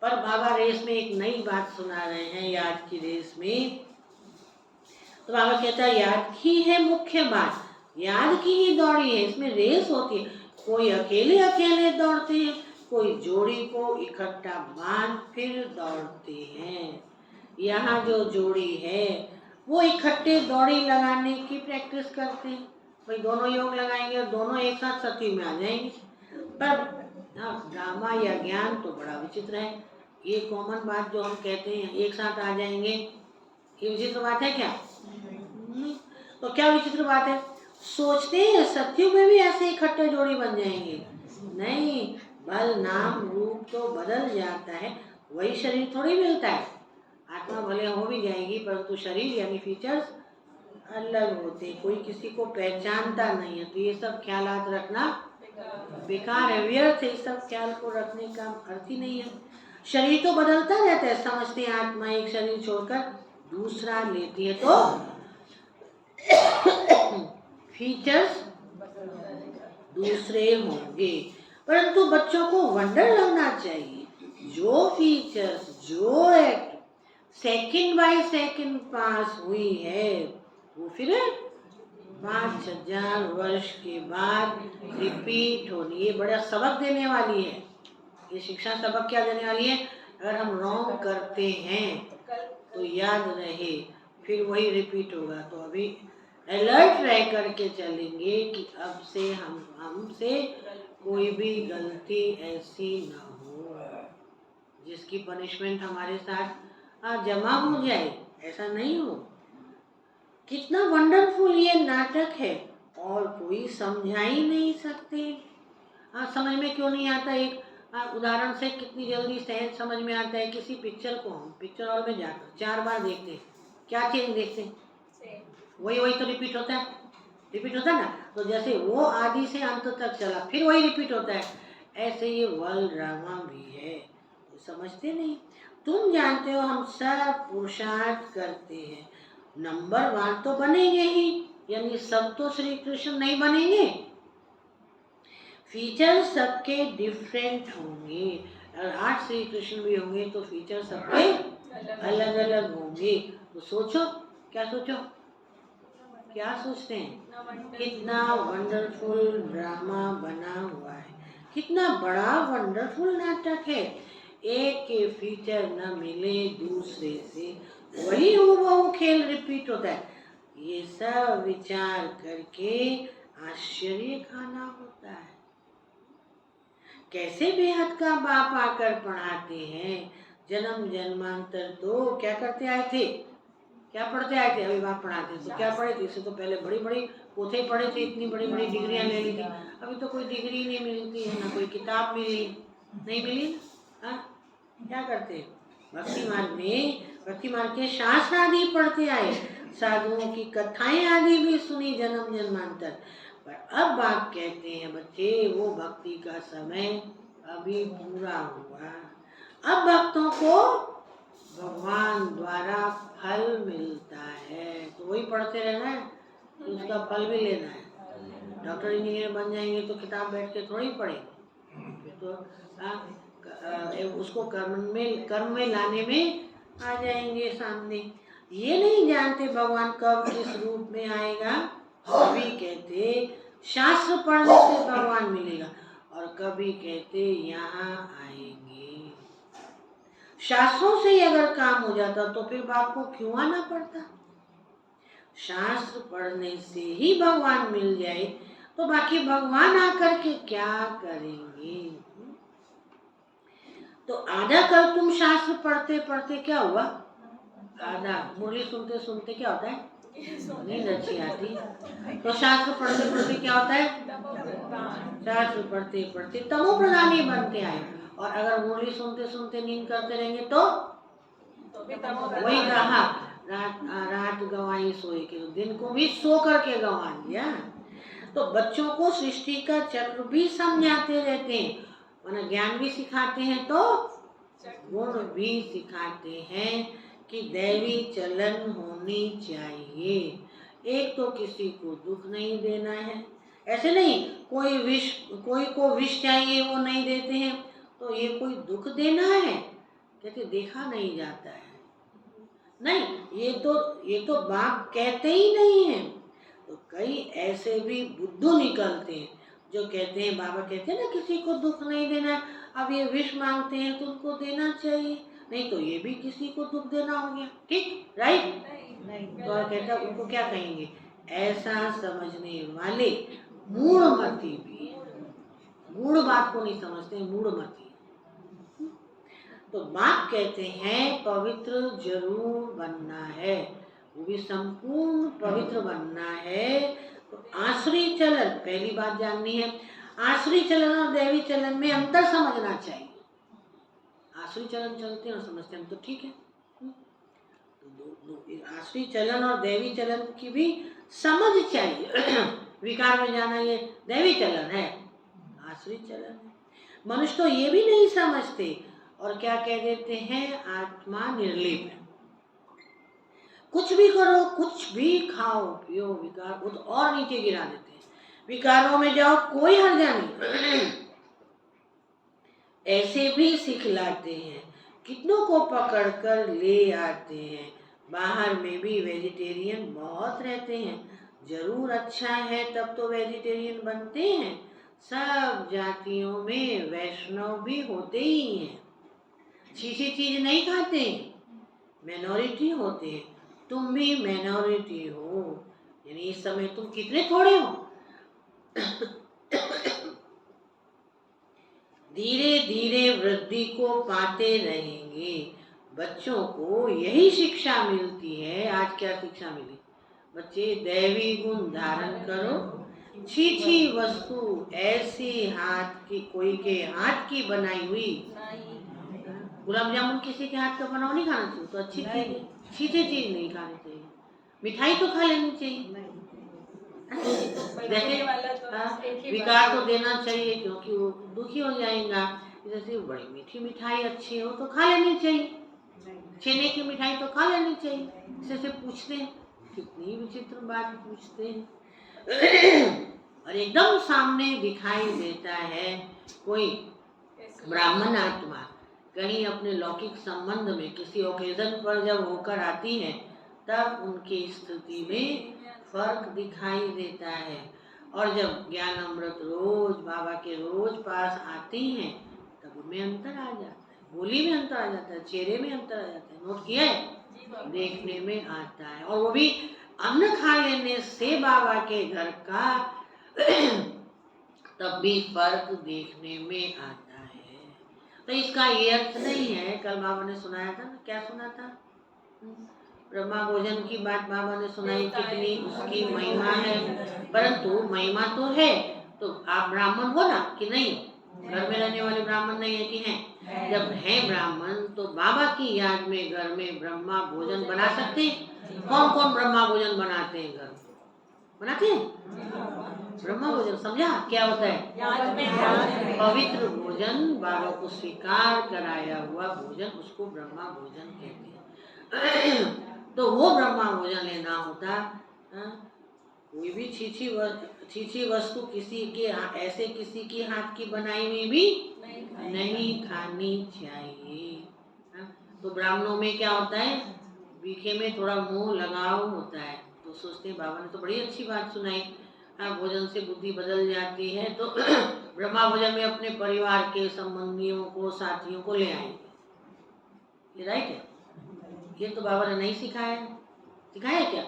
पर बाबा रेस में एक नई बात सुना रहे हैं, याद की रेस में। तो बाबा कहता है याद की है मुख्य बात, याद की ही दौड़ी है, इसमें रेस होती है। कोई अकेले अकेले दौड़ते हैं, कोई जोड़ी को इकट्ठा बांध फिर दौड़ते हैं। यहाँ जो जोड़ी है वो इकट्ठे दौड़ी लगाने की प्रैक्टिस करते हैं। भाई दोनों योग लगाएंगे और दोनों एक साथ सती में आ जाएंगे। पर ड्रामा या ज्ञान तो बड़ा विचित्र है। ये कॉमन बात जो हम कहते हैं एक साथ आ जाएंगे, ये विचित्र बात है क्या? तो क्या विचित्र बात है? सोचते हैं सत्युग में भी ऐसे इकट्ठे जोड़ी बन जाएंगे, नहीं, बल नाम रूप तो बदल जाता है, वही शरीर थोड़ी मिलता है। आत्मा भले हो भी जाएगी, परंतु शरीर यानी फीचर्स अलग होते, कोई किसी को पहचानता नहीं है। तो ये सब ख्यालात रखना बेकार है, व्यर्थ है, इस सब ख्याल को रखने का अर्थ ही नहीं है। शरीर तो बदलता रहता है, समझते हैं आत्मा एक शरीर छोड़कर दूसरा लेती है तो फीचर्स दूसरे होंगे। परंतु बच्चों को वंडर लगना चाहिए, जो फीचर्स जो एक्ट सेकंड बाय सेकंड पास हुई है वो फिर 5000 वर्ष के बाद रिपीट होनी। ये बड़ा सबक देने वाली है, ये शिक्षा सबक क्या देने वाली है? अगर हम रॉन्ग करते हैं तो याद रहे फिर वही रिपीट होगा। तो अभी अलर्ट रह करके चलेंगे कि अब से हमसे कोई भी गलती ऐसी ना हो जिसकी पनिशमेंट हमारे साथ जमा हो जाए, ऐसा नहीं हो। कितना वंडरफुल ये नाटक है, और कोई समझा ही नहीं सकते। समझ में क्यों नहीं आता? एक उदाहरण से कितनी जल्दी सहज समझ में आता है। किसी पिक्चर को हम पिक्चर हॉल में जाकर 4 बार देखते हैं, क्या चेंज देखते हैं? वही तो रिपीट होता है ना। तो जैसे वो आदि से अंत तक चला, फिर वही रिपीट होता है, ऐसे ये वर्ल्ड ड्रामा भी है। तो समझते नहीं। तुम जानते हो हम सब पुरुषार्थ करते हैं, नंबर 1 तो बनेंगे ही, यानी सब तो श्री कृष्ण नहीं बनेंगे। फीचर सबके डिफरेंट होंगे। अगर 8 श्री कृष्ण भी होंगे तो फीचर सबके अलग अलग होंगे। तो सोचो, क्या सोचते हैं? कितना वंडरफुल ड्रामा बना हुआ है, कितना बड़ा वंडरफुल नाटक है। एक के फीचर न मिले दूसरे से, वही हूबहू खेल रिपीट होता है। ये सब विचार करके आश्चर्य खाना होता है। कैसे बेहद का बाप आकर पढ़ाते हैं। जन्म जन्मांतर तो क्या करते आए थे, क्या पढ़ते आए थे? अभी बाप पढ़ाते तो क्या पढ़े थे? इससे तो पहले बड़ी बड़ी पोथे पढ़े थे, इतनी बड़ी बड़ी डिग्रियां ले ली थी। अभी तो कोई डिग्री नहीं मिलती है, ना कोई किताब मिली, नहीं मिली। हाँ, क्या करते? भक्ति मार्ग के शास्त्र आदि पढ़ते आए, साधुओं की कथाएं आदि भी सुनी जन्म जन्मांतर। पर अब बाप कहते हैं बच्चे, वो भक्ति का समय अभी पूरा हुआ। अब भक्तों को भगवान द्वारा फल मिलता है। तो वही पढ़ते रहना है, तो उसका फल भी लेना है। डॉक्टर इंजीनियर बन जाएंगे तो किताब बैठ के थोड़ी पढ़ेंगे, तो उसको कर्म में लाने में आ जाएंगे सामने। ये नहीं जानते भगवान कब किस रूप में आएगा। कभी कहते शास्त्र पढ़ने से भगवान मिलेगा, और कभी कहते यहाँ आएंगे। शास्त्रों से ही अगर काम हो जाता तो फिर बाप को क्यों आना पड़ता? शास्त्र पढ़ने से ही भगवान मिल जाए तो बाकी भगवान आकर के क्या करेंगे? तो आधा कल तुम शास्त्र पढ़ते पढ़ते क्या हुआ? आधा मुरली सुनते सुनते क्या होता है? नींद अच्छी आती। तो शास्त्र पढ़ते पढ़ते क्या होता है? शास्त्र पढ़ते पढ़ते तमो प्रधानी बनते आए। और अगर मुरली सुनते सुनते नींद करते रहेंगे तो वही कहा, रात गंवाई सोए के, तो दिन को भी सो करके गंवा दिया। तो बच्चों को सृष्टि का चक्र भी समझाते रहते हैं, वरना ज्ञान भी सिखाते हैं तो गुण भी सिखाते हैं कि दैवी चलन होनी चाहिए। एक तो किसी को दुख नहीं देना है। ऐसे नहीं कोई को विष चाहिए वो नहीं देते हैं, तो ये कोई दुख देना है? कहते देखा नहीं जाता है। नहीं, ये तो बाप कहते ही नहीं है। तो कई ऐसे भी बुद्धू निकलते हैं जो कहते हैं, बाबा कहते हैं ना किसी को दुख नहीं देना है, अब ये विष मांगते हैं तो उनको देना चाहिए, नहीं तो ये भी किसी को दुख देना हो गया। ठीक, राइट? नहीं तो कहता उनको क्या कहेंगे? ऐसा समझने वाले मूढ़मती भी है। मूढ़ बात को नहीं समझते, मूढ़मती। तो बाप कहते हैं पवित्र जरूर बनना है, वो भी संपूर्ण पवित्र बनना है। तो आसुरी चलन, पहली बात जाननी है, आसुरी चलन और दैवी चलन में अंतर समझना चाहिए। आसुरी चलन चलते हैं और समझते हैं तो ठीक है, तो आसुरी चलन और दैवी चलन की भी समझ चाहिए। विकार में जाना ये दैवी चलन है, आसुरी चलन है। मनुष्य तो ये भी नहीं समझते और क्या कह देते हैं, आत्मा निर्लेप है, कुछ भी करो, कुछ भी खाओ पियो, विकार को तो और नीचे गिरा देते हैं। विकारों में जाओ कोई हर्जा नहीं। ऐसे भी सिखलाते हैं, कितनों को पकड़ कर ले आते हैं। बाहर में भी वेजिटेरियन बहुत रहते हैं, जरूर अच्छा है तब तो वेजिटेरियन बनते हैं। सब जातियों में वैष्णव भी होते ही हैं, अच्छी चीज नहीं खाते, मिनॉरिटी होते हैं। तुम भी मिनॉरिटी हो, यानी इस समय तुम कितने थोड़े हो। धीरे धीरे वृद्धि को पाते रहेंगे। बच्चों को यही शिक्षा मिलती है। आज क्या शिक्षा मिली? बच्चे दैवी गुण धारण करो, छीछी वस्तु ऐसी हाथ की, कोई के हाथ की बनाई हुई। गुलाब जामुन किसी के हाथ का बना हुआ नहीं खाना चाहिए, तो अच्छी चीज है। छीछी चीज नहीं खानी चाहिए। मिठाई तो खा लेनी चाहिए, जैसे विकार तो देना चाहिए क्योंकि वो दुखी हो जाएगा। जैसे बड़ी मीठी मिठाई अच्छी हो तो खा लेनी चाहिए, छेने की मिठाई तो खा लेनी चाहिए। जैसे पूछते हैं, कितनी विचित्र बात पूछते हैं। और एकदम सामने दिखाई देता है कोई ब्राह्मण आत्मा कहीं अपने लौकिक संबंध में किसी ओकेजन पर जब होकर आती है, तब उनकी स्थिति में फर्क दिखाई देता है। और जब ज्ञान अमृत रोज बाबा के रोज पास आती हैं, तब उनमें अंतर आ जाता है, बोली में अंतर आ जाता है, चेहरे में अंतर आ जाता है। नोट किया है? देखने में आता है। और वो भी अन्न खा लेने से बाबा के घर का तब भी फर्क देखने में आता है। तो इसका ये अर्थ नहीं है, कल बाबा ने सुनाया था ना, क्या सुना था? ब्रह्मा भोजन की बात बाबा ने सुनाई, कितनी उसकी महिमा है। परंतु महिमा तो है, तो आप ब्राह्मण हो ना कि नहीं? घर में रहने वाले ब्राह्मण नहीं है कि हैं? जब हैं ब्राह्मण तो बाबा की याद में घर में ब्रह्मा भोजन बना सकते हैं। कौन कौन ब्रह्मा भोजन बनाते हैं? घर बनाते हैं ब्रह्मा भोजन। समझा क्या होता है? पवित्र भोजन, बाबा को स्वीकार कराया हुआ भोजन, उसको ब्रह्मा भोजन कहते हैं। तो वो ब्रह्मा भोजन लेना होता। कोई भी छीछी वस्तु किसी के ऐसे किसी की हाथ की बनाई हुई भी नहीं खानी चाहिए। तो ब्राह्मणों में क्या होता है? बीखे में थोड़ा मुंह लगाव होता है, तो सोचते हैं बाबा ने तो बड़ी अच्छी बात सुनाई, भोजन से बुद्धि बदल जाती है, तो ब्रह्मा भोजन में अपने परिवार के संबंधियों को, साथियों को ले आएंगे। ये राइट है? ये तो बाबा ने नहीं सिखाया। सिखाया क्या?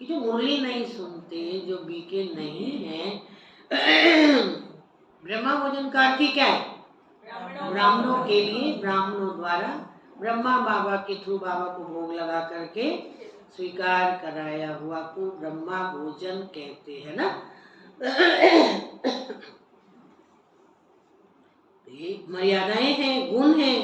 कि जो मुरली नहीं सुनते, जो बीके नहीं हैं, ब्रह्मा भोजन का अर्थ क्या है? ब्राह्मणों के लिए, ब्राह्मणों द्वारा ब्रह्मा बाबा के थ्रू बाबा को भोग लगा करके स्वीकार कराया हुआ को ब्रह्मा भोजन कहते हैं ना। ये मर्यादाएं हैं, गुण हैं,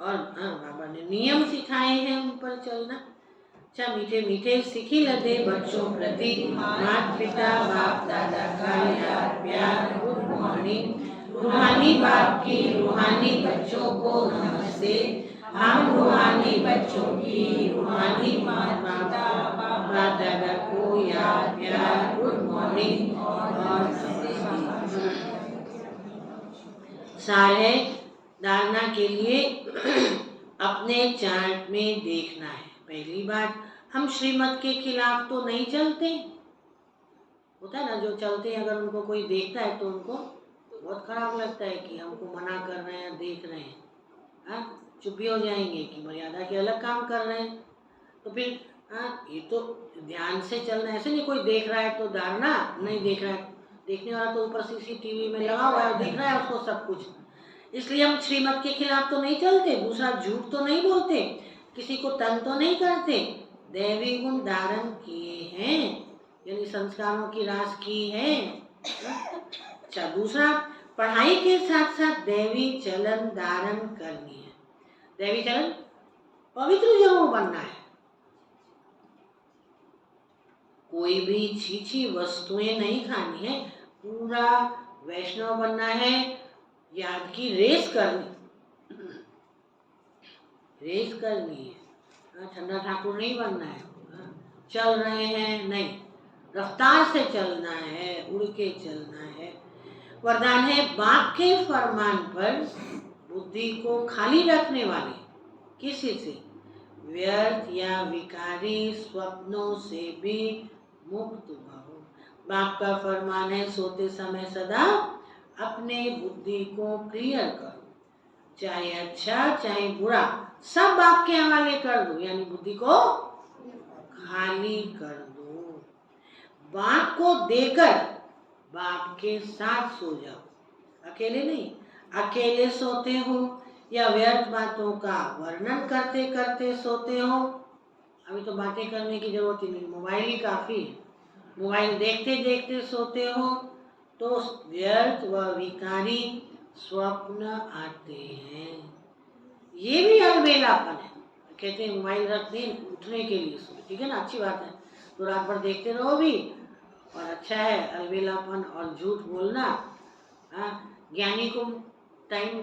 और बाबा ने नियम सिखाए हैं उन पर चलना। अच्छा, मीठे मीठे सिखी लदे बच्चों प्रति माता पिता बाप दादा का याद प्यार, गुड मॉर्निंग। रूहानी बाप की रूहानी बच्चों को नमस्ते। हम रूहानी बच्चों की रूहानी माता बाप दादा को याद प्यार, गुड मॉर्निंग और नमस्ते। सार है धारणा के लिए अपने चार्ट में देखना है। पहली बात, हम श्रीमत के खिलाफ तो नहीं चलते। होता है ना, जो चलते हैं अगर उनको कोई देखता है तो उनको बहुत खराब लगता है कि हमको मना कर रहे हैं, देख रहे हैं। चुप भी हो जाएंगे कि मर्यादा के अलग काम कर रहे हैं। तो फिर ये तो ध्यान से चलना है। ऐसे नहीं कोई देख रहा है तो धारणा, नहीं देख रहा है, देखने वाला तो ऊपर CCTV में लगा हुआ है, दिख रहा है उसको सब कुछ। इसलिए हम श्रीमत के खिलाफ तो नहीं चलते। दूसरा, झूठ तो नहीं बोलते, किसी को तंग तो नहीं करते, दैवी गुण धारण किए हैं, यानी संस्कारों की रास की है। अच्छा, दूसरा, पढ़ाई के साथ साथ दैवी चलन धारण करनी है। दैवी चलन पवित्र जरूर बनना है। कोई भी छीछी वस्तुएं नहीं खानी है, पूरा वैष्णव बनना है। याद की रेस करनी, रेस करनी है। ठंडा ठाकुर नहीं बनना है। चल रहे हैं नहीं, रफ्तार से चलना है, उड़ के चलना है। वरदान है, बाप के फरमान पर बुद्धि को खाली रखने वाले किसी से व्यर्थ या विकारी स्वप्नों से भी मुक्त भव। बाप का फरमान है, सोते समय सदा अपने बुद्धि को क्लियर करो, चाहे अच्छा चाहे बुरा, सब बाप के हवाले कर दो, यानी बुद्धि को खाली कर दो। बाप को देकर बाप के साथ सो जाओ, अकेले नहीं। अकेले सोते हो या व्यर्थ बातों का वर्णन करते करते सोते हो, अभी तो बातें करने की जरूरत ही नहीं, मोबाइल ही काफी है। मोबाइल देखते देखते सोते हो तो व्यर्थ व विकारी स्वप्न आते हैं। ये भी अलबेलापन है। कहते हैं मोबाइल रख दें उठने के लिए सोए, ठीक है ना, अच्छी बात है, तो रात भर देखते रहो भी और अच्छा है। अलबेलापन और झूठ बोलना, ज्ञानी को टाइम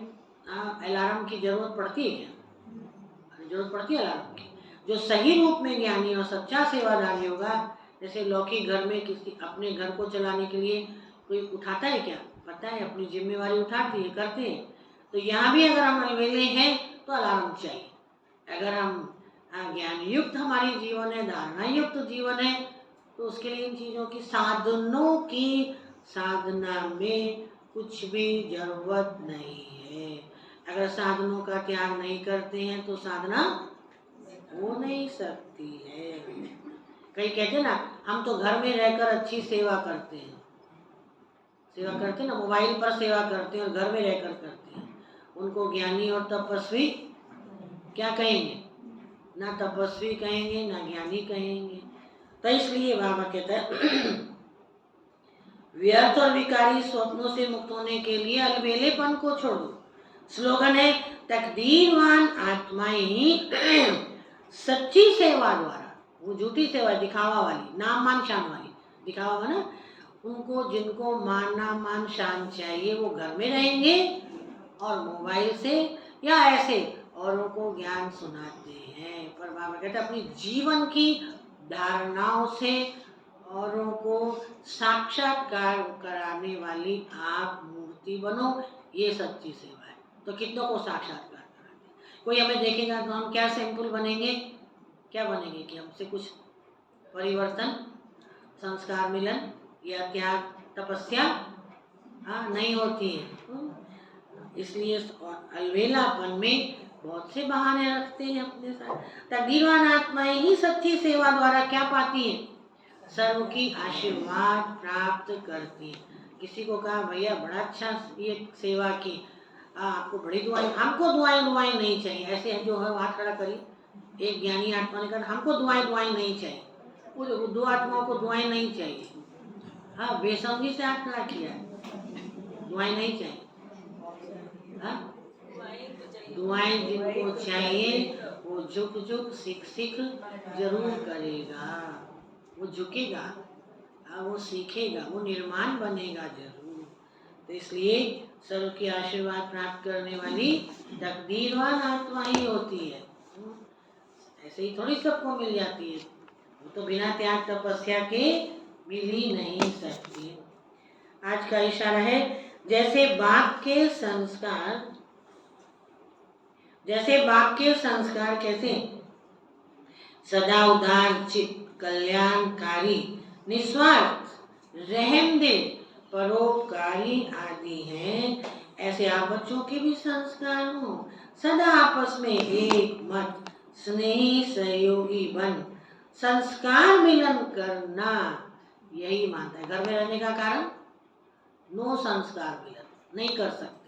अलार्म की जरूरत पड़ती है क्या? जरूरत पड़ती है अलार्म की। जो सही रूप में ज्ञानी और सच्चा सेवादारी होगा, जैसे लौकिक घर में किसी अपने घर को चलाने के लिए कोई उठाता है क्या? पता है, अपनी जिम्मेवारी उठाती है, करते हैं। तो यहाँ भी अगर हम अलबेले हैं तो अलार्म चाहिए। अगर हम ज्ञान युक्त हमारी जीवन है, धारणा युक्त जीवन है, तो उसके लिए इन चीज़ों की साधनों की साधना में कुछ भी जरूरत नहीं है। अगर साधनों का त्याग नहीं करते हैं तो साधना हो नहीं सकती है। कई कहते हैं ना, हम तो घर में रहकर अच्छी सेवा करते हैं, सेवा करते हैं ना, मोबाइल पर सेवा करते हैं और घर में रहकर करते हैं। उनको ज्ञानी और तपस्वी क्या कहेंगे? ना तपस्वी कहेंगे ना ज्ञानी कहेंगे। तो इसलिए बाबा कहता है व्यर्थ और विकारी स्वप्नों से मुक्त होने के लिए अलबेलेपन को छोड़ो। स्लोगन है तकदीरवान आत्माएं ही सच्ची सेवा द्वारा, वो झूठी सेवा दिखावा वाली, नाम मान शान वाली, दिखावा हुआ ना, उनको जिनको मान नाम मान शान चाहिए वो घर में रहेंगे और मोबाइल से या ऐसे औरों को ज्ञान सुनाते हैं। पर बाबा कहते हैं अपनी जीवन की धारणाओं से औरों को साक्षात्कार कराने वाली आप मूर्ति बनो, ये सच्ची सेवा है। तो कितनों को साक्षात्कार कराते? कोई हमें देखेगा तो हम क्या सैंपल बनेंगे? क्या बनेंगे कि हमसे कुछ परिवर्तन, संस्कार मिलन या त्याग तपस्या नहीं होती है। इसलिए अलबेलापन में बहुत से बहाने रखते हैं अपने साथ। तकदीरवान आत्माएं ही सच्ची सेवा द्वारा क्या पाती हैं? सर्व की आशीर्वाद प्राप्त करती हैं। किसी को कहा भैया बड़ा अच्छा ये सेवा की, आपको बड़ी दुआएं, हमको दुआएं नहीं चाहिए, ऐसे हैं जो है हाथ खड़ा करी। एक ज्ञानी आत्मा ने कहा हमको दुआएं नहीं चाहिए, वो दो आत्माओं को दुआएं नहीं चाहिए। हाँ, बेसमझी से हाथ खड़ा किया, दुआएं नहीं चाहिए। दुआएं जिनको चाहिए वो झुक झुक सिख सिख जरूर करेगा, वो झुकेगा, वो सीखेगा, वो निर्माण बनेगा जरूर। तो इसलिए सर्व की आशीर्वाद प्राप्त करने वाली तकदीरवान आत्मा ही होती है। ऐसे ही थोड़ी सबको मिल जाती है, वो तो बिना त्याग तपस्या के मिल ही नहीं सकती। आज का इशारा है जैसे बाप के संस्कार कैसे सदा उदार चित्त, कल्याणकारी, निस्वार्थ, रहमदिल, परोपकारी आदि हैं, ऐसे आप बच्चों के भी संस्कार हो। सदा आपस में एक मत, स्नेही सहयोगी बन संस्कार मिलन करना, यही मानता है। घर में रहने का कारण नो संस्कार मिलन नहीं कर सकते,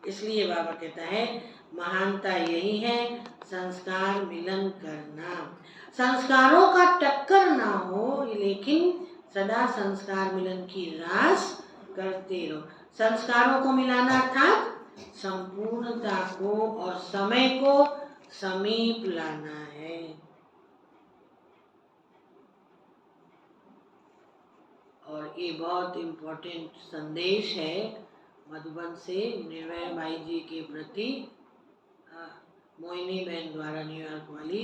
इसलिए बाबा कहता है महानता यही है संस्कार मिलन करना। संस्कारों का टक्कर ना हो, लेकिन सदा संस्कार मिलन की रास करते रहो। संस्कारों को मिलाना अर्थात संपूर्णता को और समय को समीप लाना है। और ये बहुत इम्पोर्टेंट संदेश है मधुबन से निर्भय माई जी के प्रति मोहिनी बहन द्वारा, न्यूयॉर्क वाली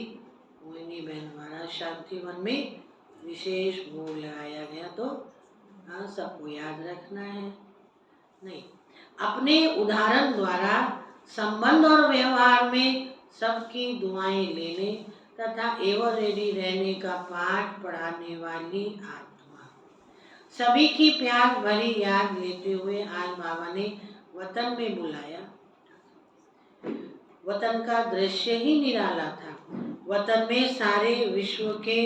मोहिनी बहन द्वारा शांति वन में विशेष भोग लगाया गया। तो सबको याद रखना है। नहीं, अपने उदाहरण द्वारा संबंध और व्यवहार में सबकी दुआएं लेने तथा एवर रेडी रहने का पाठ पढ़ाने वाली आत्मा। सभी की प्यार भरी याद लेते हुए आज बाबा ने वतन में बुलाया। वतन का दृश्य ही निराला था। वतन में सारे विश्व के